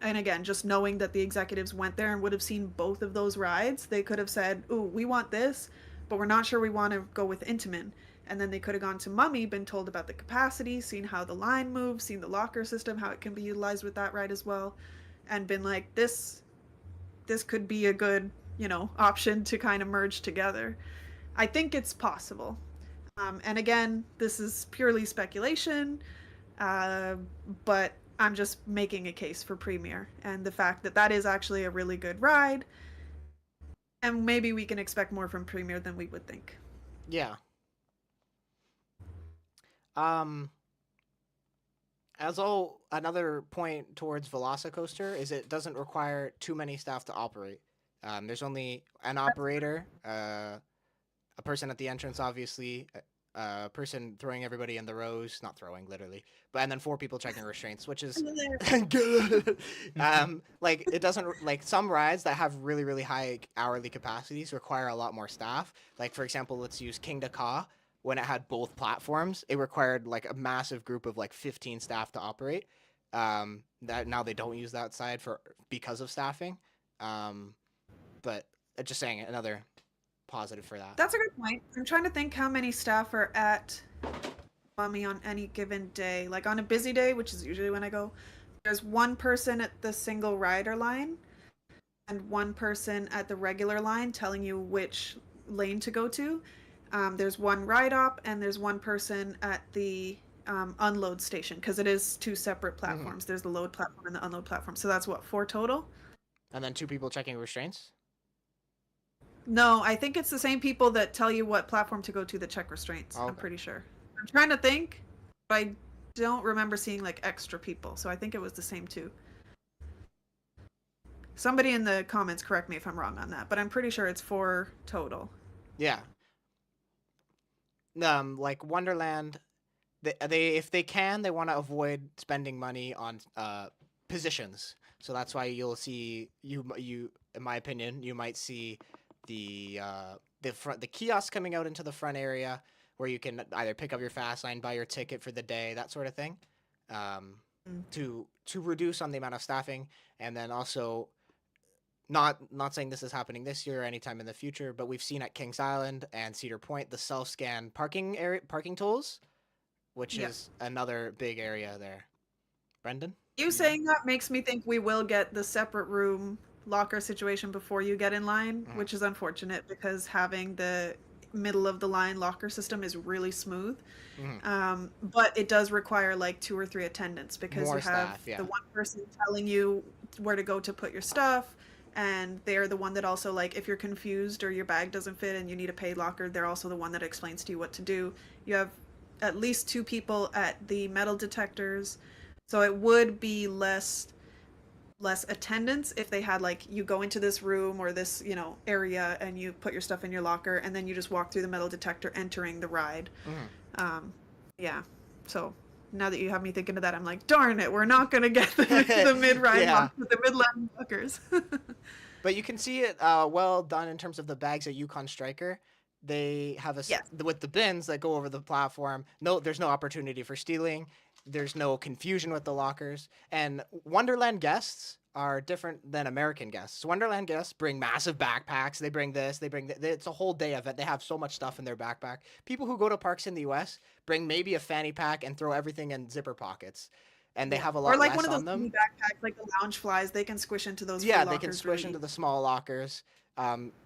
And again, just knowing that the executives went there and would have seen both of those rides, they could have said, ooh, we want this, but we're not sure we want to go with Intamin. And then they could have gone to Mummy, been told about the capacity, seen how the line moves, seen the locker system, how it can be utilized with that ride as well, and been like, this could be a good, option to kind of merge together. I think it's possible. And again, this is purely speculation, but I'm just making a case for Premier and the fact that that is actually a really good ride. And maybe we can expect more from Premier than we would think. Yeah. Also, another point towards Velocicoaster is it doesn't require too many staff to operate. There's only an operator, a person at the entrance, obviously, a person throwing everybody in the rows, not throwing literally, but and then 4 people checking restraints, which is good. Like it doesn't, like some rides that have really, really high hourly capacities require a lot more staff. Like for example, let's use King Ka. When it had both platforms, it required like a massive group of like 15 staff to operate. That now they don't use that side because of staffing. But just saying, another positive for that. That's a good point. I'm trying to think how many staff are at Mummy on any given day. Like on a busy day, which is usually when I go, there's 1 person at the single rider line and 1 person at the regular line telling you which lane to go to. There's 1 ride op and there's 1 person at the unload station, because it is 2 separate platforms. There's the load platform and the unload platform. So that's what, 4 total? And then 2 people checking restraints? No, I think it's the same people that tell you what platform to go to that check restraints. Okay. I'm pretty sure. I'm trying to think, but I don't remember seeing like extra people. So I think it was the same 2. Somebody in the comments correct me if I'm wrong on that, but I'm pretty sure it's 4 total. Yeah. Like Wonderland, they if they can, they want to avoid spending money on positions. So that's why you'll see you in my opinion, you might see the kiosk coming out into the front area where you can either pick up your fast line, buy your ticket for the day, that sort of thing, to reduce on the amount of staffing. And then also, not saying this is happening this year or anytime in the future, but we've seen at Kings Island and Cedar Point the self-scan parking tolls, which is another big area there. Brendan? You saying that makes me think we will get the separate room locker situation before you get in line, which is unfortunate because having the middle of the line locker system is really smooth. But it does require like 2 or 3 attendants because more you have staff, the 1 person telling you where to go to put your stuff, and they're the one that also, like, if you're confused or your bag doesn't fit and you need a paid locker, they're also the one that explains to you what to do. You have at least 2 people at the metal detectors, so it would be less less attendance if they had like you go into this room or this area and you put your stuff in your locker and then you just walk through the metal detector entering the ride. Yeah, so now that you have me thinking of that, I'm like, darn it, we're not gonna get the mid-ride the mid-level lockers. But you can see it well done in terms of the bags at Yukon Striker. They have with the bins that go over the platform. No, there's no opportunity for stealing. There's no confusion with the lockers. And Wonderland guests are different than American guests. Wonderland guests bring massive backpacks. They bring this. They bring it's a whole day event. They have so much stuff in their backpack. People who go to parks in the U.S. bring maybe a fanny pack and throw everything in zipper pockets. And they have a lot or like less one of those on them. mini backpacks, like the lounge flies. They can squish into those. Yeah, full they can lockers squish really into the small lockers.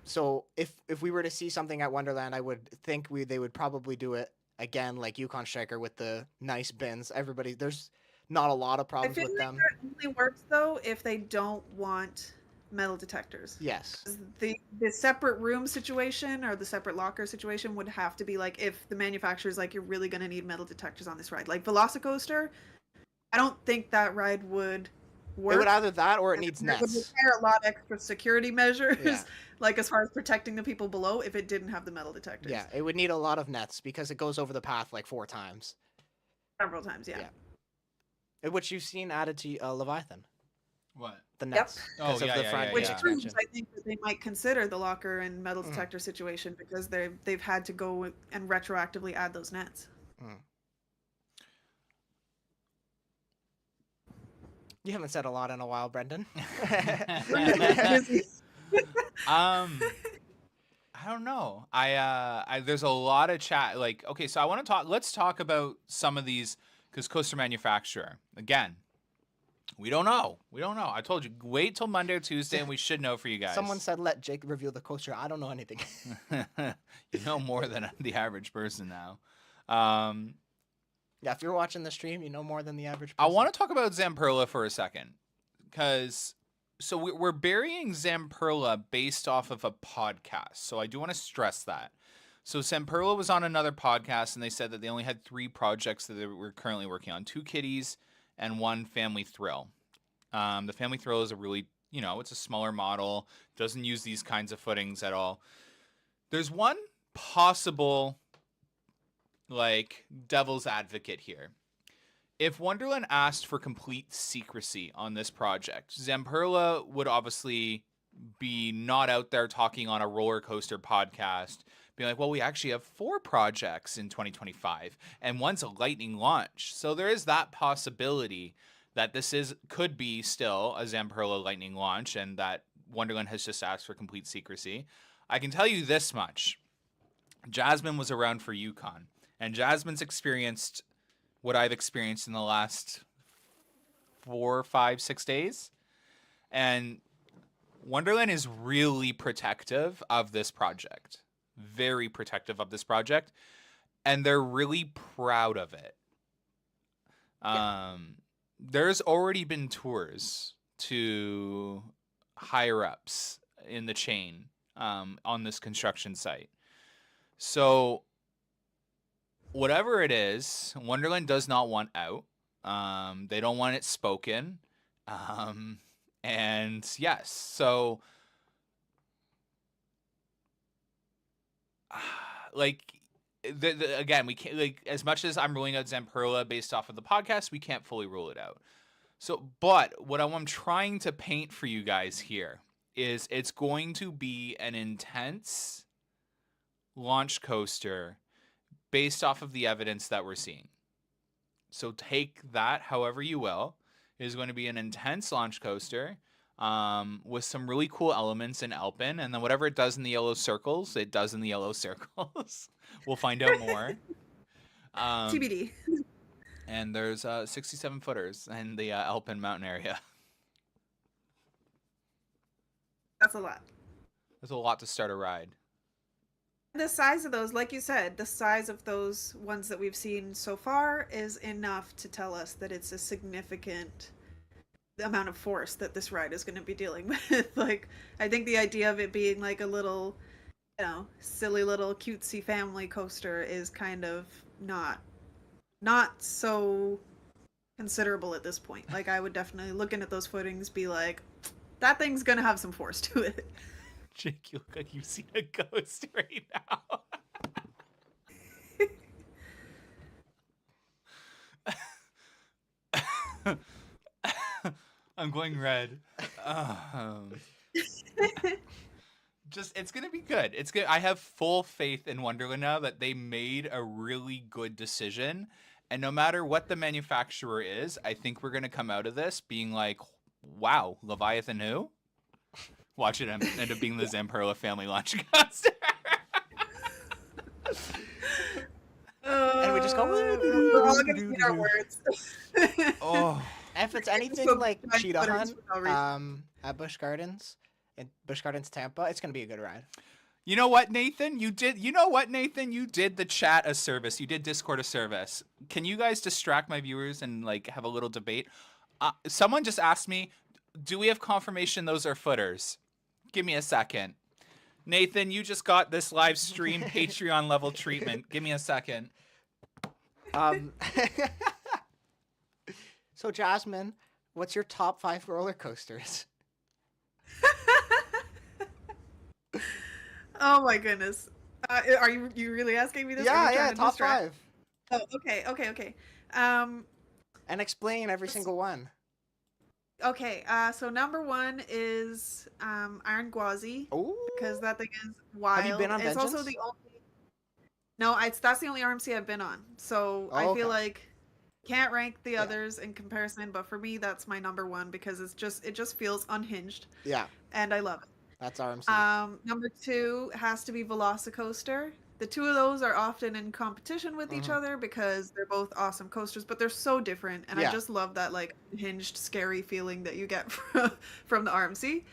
So if we were to see something at Wonderland, I would think they would probably do it again, like Yukon Striker with the nice bins. There's not a lot of problems with them. That only works though if they don't want metal detectors. Yes. The separate room situation or the separate locker situation would have to be like if the manufacturer's like you're really gonna need metal detectors on this ride. Like Velocicoaster, I don't think that ride would work. It would either that or it needs nets. It would require a lot of extra security measures, like as far as protecting the people below if it didn't have the metal detectors. Yeah, it would need a lot of nets because it goes over the path like 4 times. Several times, yeah. Which you've seen added to Leviathan. What? The nets. Oh, yeah, yeah. Which proves, I think, that they might consider the locker and metal detector situation because they've had to go and retroactively add those nets. You haven't said a lot in a while, Brendan. I don't know. I there's a lot of chat. Like, okay, so I want to talk. Let's talk about some of these because coaster manufacturer again. We don't know. I told you, wait till Monday or Tuesday, and we should know for you guys. Someone said, "Let Jake review the coaster." I don't know anything. You know more than the average person now. Yeah, if you're watching the stream, you know more than the average I person. want to talk about Zamperla for a second, because so we're burying Zamperla based off of a podcast. So I do want to stress that. So Zamperla was on another podcast, and they said that they only had 3 projects that they were currently working on: 2 kitties and 1 family thrill. The family thrill is a really, it's a smaller model, doesn't use these kinds of footings at all. There's one possible like devil's advocate here. If Wonderland asked for complete secrecy on this project, Zamperla would obviously be not out there talking on a roller coaster podcast, being like, well, we actually have 4 projects in 2025 and one's a lightning launch. So there is that possibility that this could be still a Zamperla lightning launch and that Wonderland has just asked for complete secrecy. I can tell you this much. Jasmine was around for Yukon. And Jasmine's experienced what I've experienced in the last 4, 5, 6 days. And Wonderland is really protective of this project. Very protective of this project. And they're really proud of it. There's already been tours to higher ups in the chain on this construction site. So whatever it is, Wonderland does not want out. They don't want it spoken. And yes, so like again, we can't, like, as much as I'm ruling out Zamperla based off of the podcast, we can't fully rule it out. So, but what I'm trying to paint for you guys here is it's going to be an intense launch coaster based off of the evidence that we're seeing. So take that however you will. It is going to be an intense launch coaster with some really cool elements in Alpin. And then whatever it does in the yellow circles, it does in the yellow circles. We'll find out more. TBD. And there's 67 footers in the Alpin mountain area. That's a lot. There's a lot to start a ride. The size of those, like you said, the size of those ones that we've seen so far is enough to tell us that it's a significant amount of force that this ride is going to be dealing with. Like, I think the idea of it being like a little, silly little cutesy family coaster is kind of not so considerable at this point. Like I would definitely looking at those footings, be like, that thing's gonna have some force to it. Jake, you look like you've seen a ghost right now. I'm going red. Just it's gonna be good. It's good. I have full faith in Wonderland now that they made a really good decision. And no matter what the manufacturer is, I think we're gonna come out of this being like, wow, Leviathan who? Watch it end up being the Zamperla family launch coaster. And we just go. We're all gonna eat our words. Oh. If it's anything So like nice Cheetah footings Hunt for no reason. at Busch Gardens, in Busch Gardens Tampa, it's gonna be a good ride. You know what, Nathan? You did the chat a service. You did Discord a service. Can you guys distract my viewers and like have a little debate? Someone just asked me, do we have confirmation those are footers? Give me a second. Nathan, you just got this live stream Patreon level treatment. Give me a second. So Jasmine, what's your top 5 roller coasters? Oh my goodness. Are you really asking me this? Or are you trying Yeah, to top distract? 5. Oh, okay. And explain every single one. Okay, so number 1 is Iron Gwazi, Oh. because that thing is wild. Have you been on It's also Vengeance? the only. No, that's the only RMC I've been on. So Oh, I okay. feel like can't rank the others in comparison, but for me that's my number 1 because it just feels unhinged Yeah, and I love it. that's RMC. Number 2 has to be Velocicoaster. The two of those are often in competition with each other because they're both awesome coasters, but they're so different. And Yeah. I just love that like unhinged, scary feeling that you get from the RMC.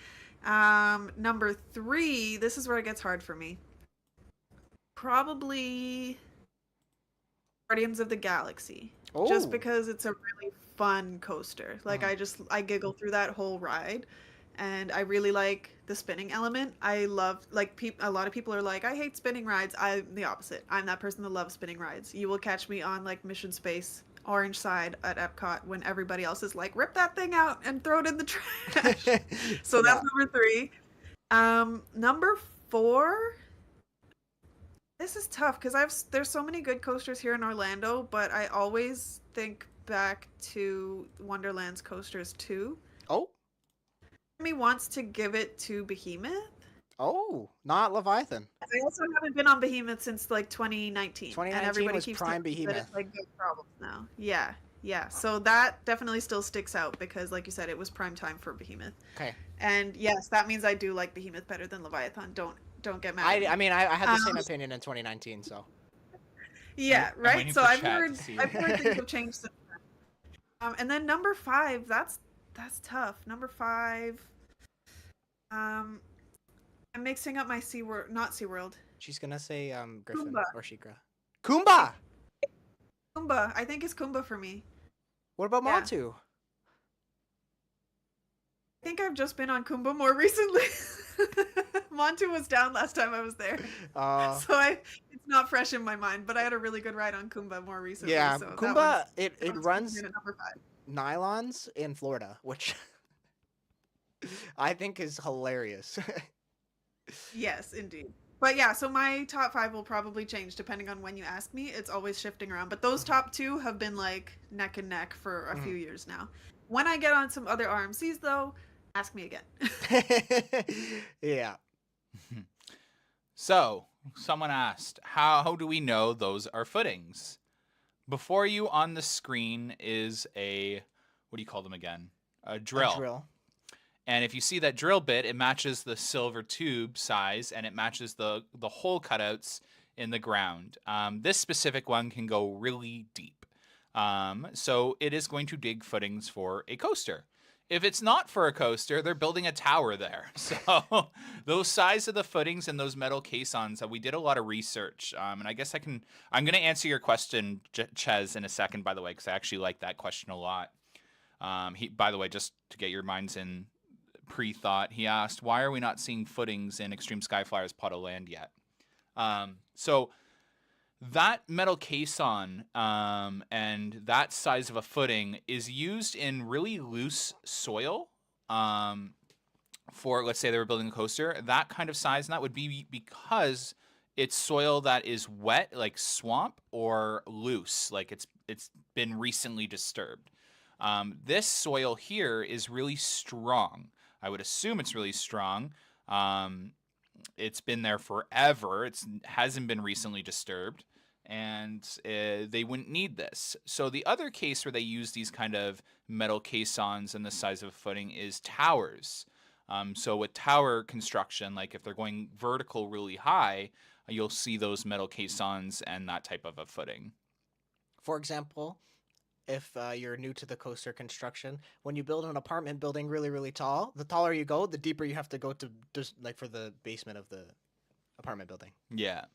Number 3, this is where it gets hard for me. Probably Guardians of the Galaxy. Oh. Just because it's a really fun coaster. Like I giggle through that whole ride. And I really like the spinning element. I love like a lot of people are like, I hate spinning rides. I'm the opposite. I'm that person that loves spinning rides. You will catch me on like Mission Space Orange Side at Epcot when everybody else is like, rip that thing out and throw it in the trash. So that's number 3. Number 4. This is tough because there's so many good coasters here in Orlando, but I always think back to Wonderland's coasters too. Oh. Me wants to give it to Behemoth. Oh, not Leviathan. I also haven't been on Behemoth since like 2019. 2019 and everybody was keeps prime telling me that Behemoth. it's like good problems now. Yeah. So that definitely still sticks out because, like you said, it was prime time for Behemoth. Okay. And yes, that means I do like Behemoth better than Leviathan. Don't get mad. I mean, I had the same opinion in 2019, so. Yeah, I'm right. waiting So for I've chat to heard see. things have changed since then. And then number 5, that's tough. Number 5. I'm mixing up my not SeaWorld. She's gonna say Griffin Kumba. or Shikra. Kumba! Kumba. I think it's Kumba for me. What about Yeah. Montu? I think I've just been on Kumba more recently. Montu was down last time I was there. So it's not fresh in my mind, but I had a really good ride on Kumba more recently. Yeah, so that Kumba, one's- it that one's runs coming in at number 5. nylons in Florida, which I think is hilarious. Yes, indeed. But yeah, so my top 5 will probably change depending on when you ask me. It's always shifting around. But those top 2 have been like neck and neck for a few years now. When I get on some other RMCs though, ask me again. Yeah. So, someone asked, how do we know those are footings? Before you on the screen is a, what do you call them again? A drill. A drill. And if you see that drill bit, it matches the silver tube size and it matches the hole cutouts in the ground. This specific one can go really deep. So it is going to dig footings for a coaster. If it's not for a coaster, they're building a tower there. So those size of the footings and those metal caissons, we did a lot of research. And I guess I'm going to answer your question, Ches, in a second, by the way, because I actually like that question a lot. By the way, just to get your minds in pre-thought, he asked, why are we not seeing footings in Extreme Skyflyer's Pot of Land yet? So That metal caisson and that size of a footing is used in really loose soil. For, let's say they were building a coaster, that kind of size, and that would be because it's soil that is wet, like swamp, or loose, like it's been recently disturbed. This soil here is really strong. I would assume it's really strong. It's been there forever. It hasn't been recently disturbed, and they wouldn't need this. So the other case where they use these kind of metal caissons and the size of a footing is towers. So with tower construction, like if they're going vertical really high, you'll see those metal caissons and that type of a footing. For example, if you're new to the coaster construction, when you build an apartment building really, really tall, the taller you go, the deeper you have to go to just like for the basement of the apartment building. Yeah.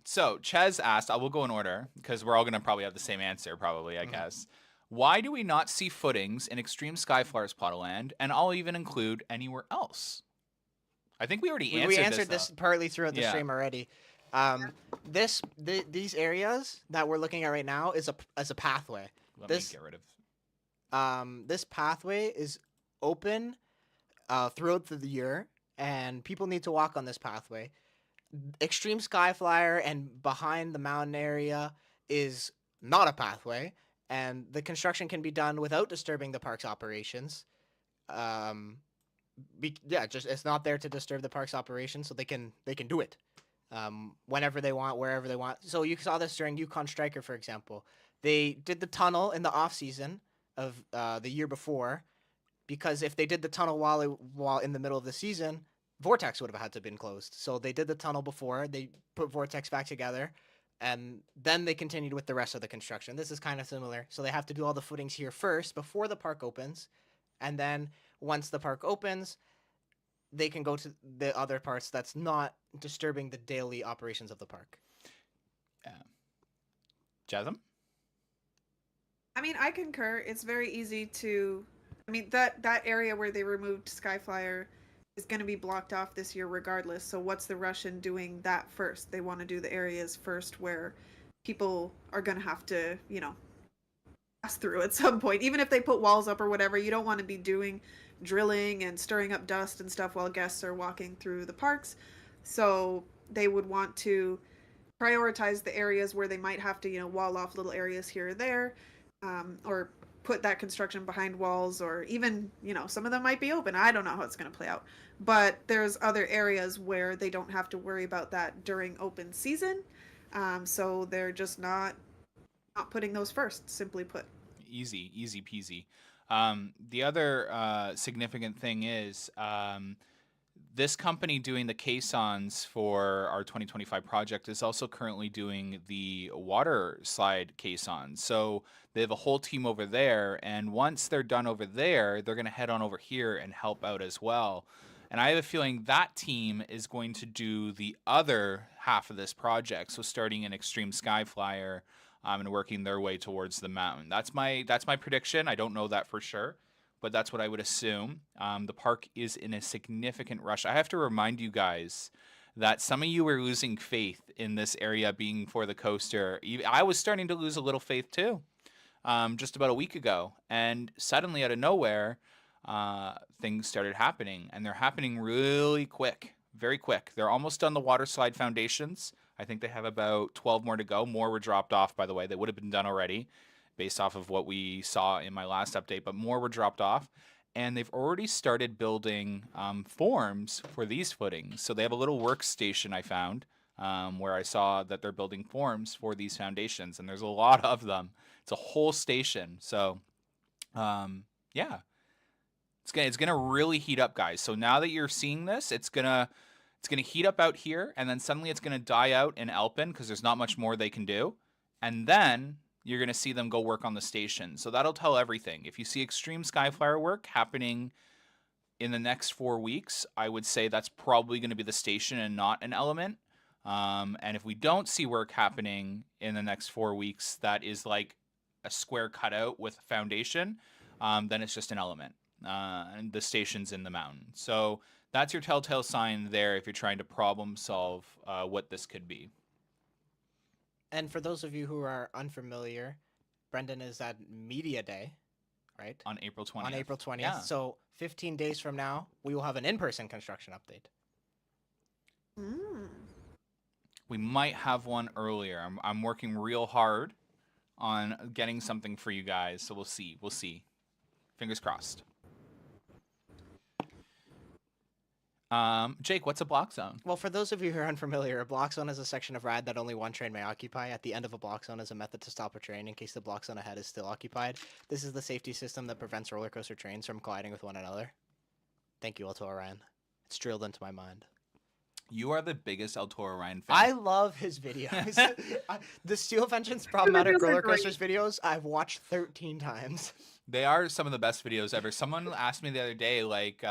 So Ches asked, I will go in order because we're all going to probably have the same answer, probably, I guess. Why do we not see footings in Extreme Skyflyers Plotland, and I'll even include anywhere else? I think we already answered We answered this partly throughout the Yeah. stream already. These areas that we're looking at right now is a pathway. Let this- me get rid of. This pathway is open throughout the year, and people need to walk on this pathway. Extreme Skyflyer and behind the mountain area is not a pathway, and the construction can be done without disturbing the park's operations. Just it's not there to disturb the park's operations, so they can do it whenever they want, wherever they want. So you saw this during Yukon Striker, for example. They did the tunnel in the off season of the year before, because if they did the tunnel while in the middle of the season, Vortex would have had to been closed. So they did the tunnel before, they put Vortex back together, and then they continued with the rest of the construction. This is kind of similar. So they have to do all the footings here first before the park opens, and then once the park opens, they can go to the other parts that's not disturbing the daily operations of the park. Yeah. Jasmine? I mean, I concur. It's very easy to. I mean, that area where they removed Skyflyer is going to be blocked off this year regardless. So what's the rush in doing that first? They want to do the areas first where people are going to have to, pass through at some point. Even if they put walls up or whatever, you don't want to be doing drilling and stirring up dust and stuff while guests are walking through the parks. So they would want to prioritize the areas where they might have to, wall off little areas here or there, or put that construction behind walls, or even, some of them might be open. I don't know how it's going to play out. But there's other areas where they don't have to worry about that during open season. So they're just not putting those first, simply put. Easy peasy. The other significant thing is this company doing the caissons for our 2025 project is also currently doing the water slide caissons. So they have a whole team over there, and once they're done over there, they're going to head on over here and help out as well. And I have a feeling that team is going to do the other half of this project, so starting in Extreme Skyflyer and working their way towards the mountain. That's my prediction. I don't know that for sure, but that's what I would assume. The park is in a significant rush. I have to remind you guys that some of you were losing faith in this area being for the coaster. I was starting to lose a little faith too, just about a week ago. And suddenly out of nowhere, things started happening, and they're happening really quick, very quick. They're almost done the water slide foundations. I think they have about 12 more to go. More were dropped off, by the way. They would have been done already based off of what we saw in my last update, but more were dropped off. And they've already started building forms for these footings. So they have a little workstation I found where I saw that they're building forms for these foundations, and there's a lot of them. It's a whole station. So, yeah. It's gonna really heat up, guys. So now that you're seeing this, it's gonna heat up out here, and then suddenly it's gonna die out in Alpen because there's not much more they can do, and then you're gonna see them go work on the station. So that'll tell everything. If you see Extreme Skyflyer work happening in the next 4 weeks, I would say that's probably gonna be the station and not an element. And if we don't see work happening in the next 4 weeks, that is like a square cutout with a foundation, then it's just an element. And the station's in the mountain. So that's your telltale sign there if you're trying to problem solve what this could be. And for those of you who are unfamiliar, Brendan is at Media Day, right? On April 20th. On April 20th. Yeah. So 15 days from now, we will have an in-person construction update. Mm. We might have one earlier. I'm working real hard on getting something for you guys, so we'll see. We'll see. Fingers crossed. Jake, what's a block zone? Well, for those of you who are unfamiliar, a block zone is a section of ride that only one train may occupy. At the end of a block zone is a method to stop a train in case the block zone ahead is still occupied. This is the safety system that prevents roller coaster trains from colliding with one another. Thank you, Alto Orion. It's drilled into my mind. You are the biggest El Toro Ryan fan. I love his videos. The Steel Vengeance Problematic videos are Roller great. Coasters videos I've watched 13 times. They are some of the best videos ever. Someone asked me the other day, like,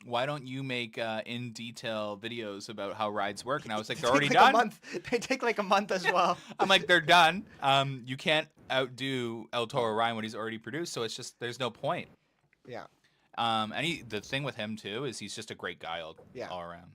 why don't you make in detail videos about how rides work? And I was like, they're already Take like done. a month. They take like a month as well. I'm like, they're done. You can't outdo El Toro Ryan what he's already produced, so it's just there's no point. Yeah. And the thing with him too is he's just a great guy all around.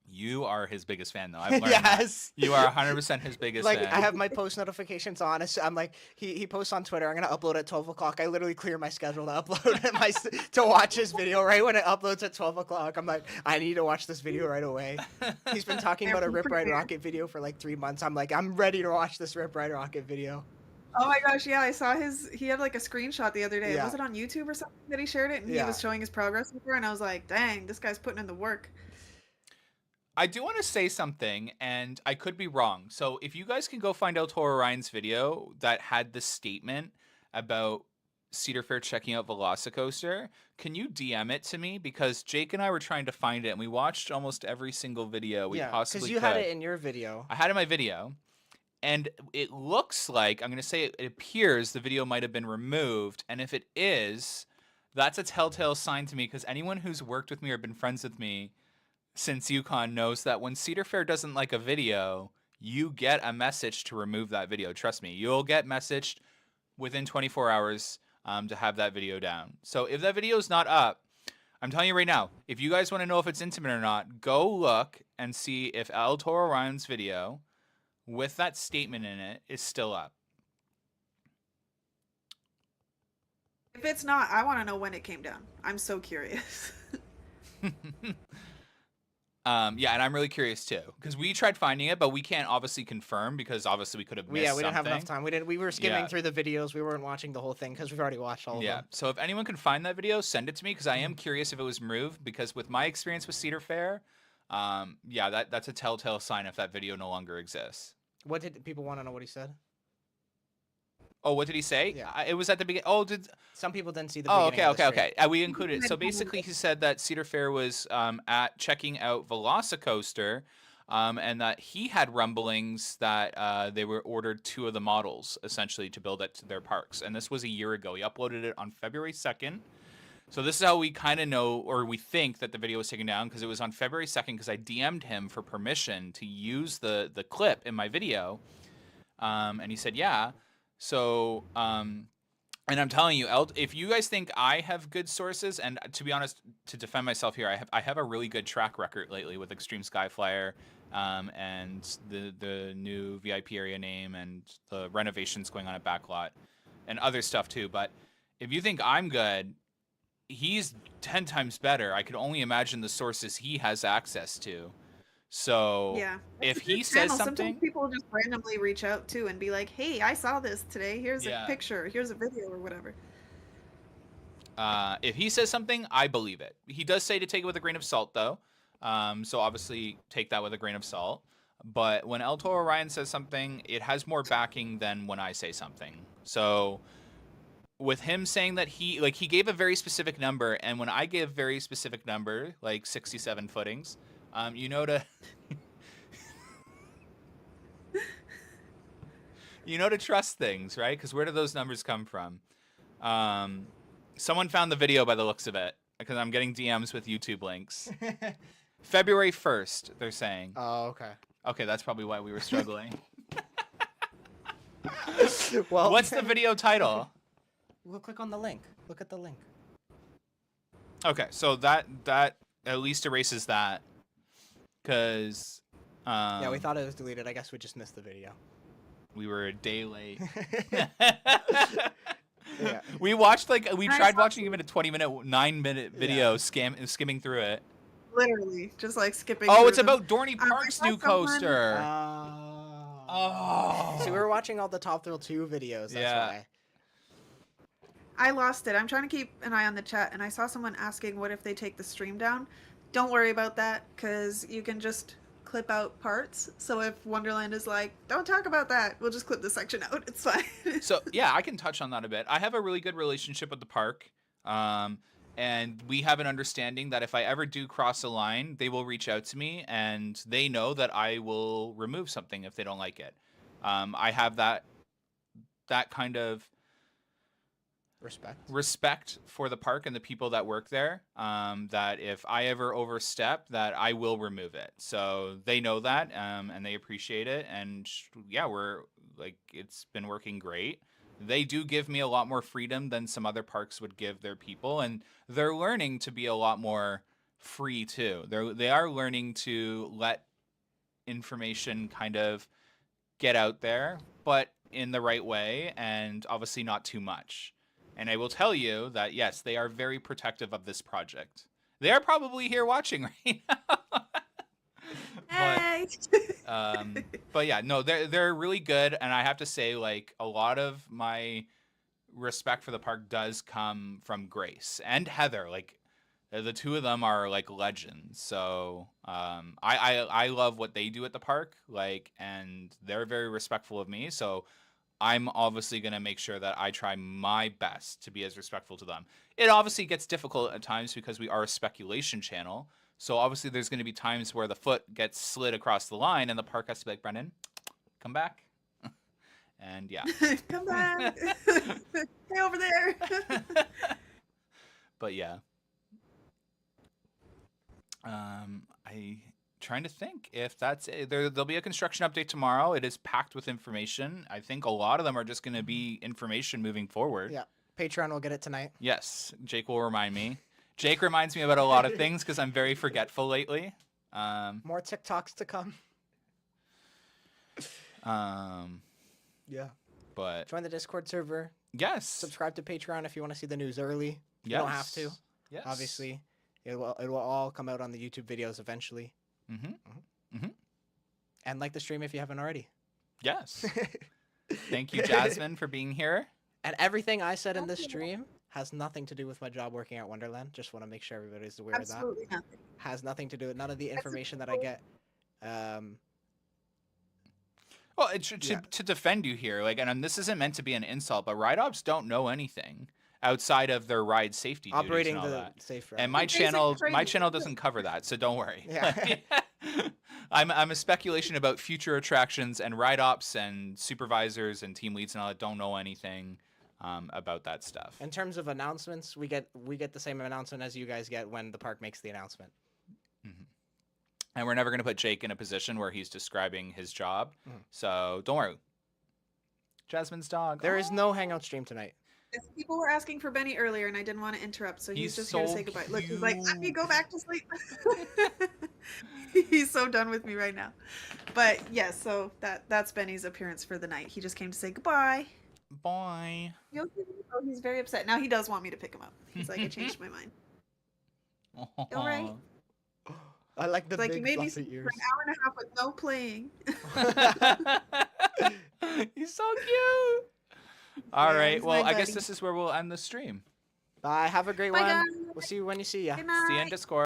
You are his biggest fan, though. I've learned Yes. that. You are 100% his biggest Like fan. I have my post notifications on. I'm like he posts on Twitter. I'm gonna upload at 12 o'clock. I literally clear my schedule to upload to watch his video right when it uploads at 12 o'clock. I'm like, I need to watch this video right away. He's been talking about a Rip Ride Rocket video for like 3 months. I'm like, I'm ready to watch this Rip Ride Rocket video. Oh my gosh, yeah, I saw he had like a screenshot the other day. Yeah. Was it on YouTube or something that he shared it? And he Yeah. was showing his progress before, and I was like, dang, this guy's putting in the work. I do want to say something, and I could be wrong. So if you guys can go find El Toro Ryan's video that had the statement about Cedar Fair checking out Velocicoaster, can you DM it to me? Because Jake and I were trying to find it, and we watched almost every single video we possibly because you could. had it in your video. I had it in my video, and it looks like, I'm going to say it appears the video might have been removed, and if it is, that's a telltale sign to me, because anyone who's worked with me or been friends with me since UConn knows that when Cedar Fair doesn't like a video, you get a message to remove that video. Trust me, you'll get messaged within 24 hours to have that video down. So if that video is not up, I'm telling you right now, if you guys want to know if it's intimate or not, go look and see if El Toro Ryan's video with that statement in it is still up. If it's not, I want to know when it came down. I'm so curious. Yeah, and I'm really curious too, because we tried finding it, but we can't obviously confirm because obviously we could have missed We didn't have enough something. time. We were skimming Yeah. through the videos. We weren't watching the whole thing because we've already watched all of Yeah, them. so if anyone can find that video, send it to me because I am curious if it was removed. Because with my experience with Cedar Fair, yeah, that's a telltale sign if that video no longer exists. What did people want to know? What he said? Oh, what did he say? Yeah. It was at the beginning. Oh, did Some people didn't see the. Oh, beginning of the stream. okay. We included it. So basically, he said that Cedar Fair was at checking out Velocicoaster, and that he had rumblings that they were ordered 2 of the models essentially to build at their parks. And this was a year ago. He uploaded it on February 2nd. So this is how we kind of know, or we think that the video was taken down, because it was on February 2nd, because I DM'd him for permission to use the clip in my video, and he said yeah. So, and I'm telling you, if you guys think I have good sources, and to be honest, to defend myself here, I have a really good track record lately with Extreme Skyflyer, and the new VIP area name and the renovations going on at Backlot, and other stuff too. But if you think I'm good, he's 10 times better. I could only imagine the sources he has access to. So Yeah. if It's a he good says channel. something, Sometimes people just randomly reach out too and be like, "Hey, I saw this today. Here's Yeah. a picture. Here's a video or whatever." if he says something, I believe it. He does say to take it with a grain of salt, though. So obviously take that with a grain of salt. But when El Toro Ryan says something, it has more backing than when I say something. So with him saying that he gave a very specific number, and when I give very specific number, like 67 footings, you know to you know to trust things, right? Because where do those numbers come from? Someone found the video by the looks of it, because I'm getting DMs with YouTube links. February 1st, they're saying. Oh, okay. Okay, that's probably why we were struggling. Well, What's the video title? We'll click on the link. Look at the link. Okay, so that at least erases that, because Yeah, we thought it was deleted. I guess we just missed the video. We were a day late. Yeah. We watched we I tried saw watching even a 20-minute, 9-minute video skimming through it. Literally, just like skipping. Oh, through it's them. about Dorney I Park's saw new someone- coaster. So we were watching all the Top Thrill 2 videos. That's Yeah. why. I lost it. I'm trying to keep an eye on the chat, and I saw someone asking, "What if they take the stream down?" Don't worry about that, because you can just clip out parts. So if Wonderland is like, "Don't talk about that," we'll just clip the section out. It's fine. So yeah, I can touch on that a bit. I have a really good relationship with the park, and we have an understanding that if I ever do cross a line, they will reach out to me, and they know that I will remove something if they don't like it. I have that kind of respect for the park and the people that work there, that if I ever overstep, that I will remove it. So they know that, and they appreciate it. And yeah, it's been working great. They do give me a lot more freedom than some other parks would give their people, and they're learning to be a lot more free too. They are learning to let information kind of get out there, but in the right way, and obviously not too much. And I will tell you that, yes, they are very protective of this project. They are probably here watching right now. Hey. But yeah, no, they're really good. And I have to say, like, a lot of my respect for the park does come from Grace and Heather. Like, the two of them are, like, legends. So I love what they do at the park, like, and they're very respectful of me. So I'm obviously going to make sure that I try my best to be as respectful to them. It obviously gets difficult at times because we are a speculation channel. So obviously there's going to be times where the foot gets slid across the line and the park has to be like, Brendan, come back. And yeah. Come back. Stay over there. But yeah. I trying to think if that's it. There'll be a construction update tomorrow. It is packed with information. I think a lot of them are just going to be information moving forward. Yeah. Patreon will get it tonight. Yes. Jake will remind me. Jake reminds me about a lot of things because I'm very forgetful lately. More TikToks to come. Yeah. But Join the Discord server. yes. Subscribe to Patreon if you want to see the news early. You Yes. don't have to. Yes. Obviously, it will all come out on the YouTube videos eventually. And like the stream if you haven't already. Yes. Thank you, Jasmine, for being here. And everything I said in this stream has nothing to do with my job working at Wonderland. Just want to make sure everybody's aware of that. Absolutely nothing. Has nothing to do with none of the information that I get. Well, to defend you here, like, and this isn't meant to be an insult, but ride ops don't know anything outside of their ride safety duties Operating and all the that. safe route. And my Basic channel training. doesn't cover that, so don't worry. Yeah. I'm a speculation about future attractions, and ride ops and supervisors and team leads and all that don't know anything about that stuff. In terms of announcements, we get the same announcement as you guys get when the park makes the announcement. And we're never going to put Jake in a position where he's describing his job. So don't worry. Jasmine's dog. There is no hangout stream tonight. Yes, people were asking for Benny earlier, and I didn't want to interrupt, so he's just here to so say goodbye. Look, he's like, "Let me cute. go back to sleep." He's so done with me right now. But yes, so that's Benny's appearance for the night. He just came to say goodbye. Bye. You okay? Oh, he's very upset. Now he does want me to pick him up. He's like, "I changed my mind." All right. I like the It's like you big made me fluffy sit ears. for an hour and a half with no playing. He's so cute. All Yeah, right. he's Well, my I guess buddy. this is where we'll end the stream. Bye. Have a great Bye, one. guys. We'll see you when you see ya. Good See you in night. Discord.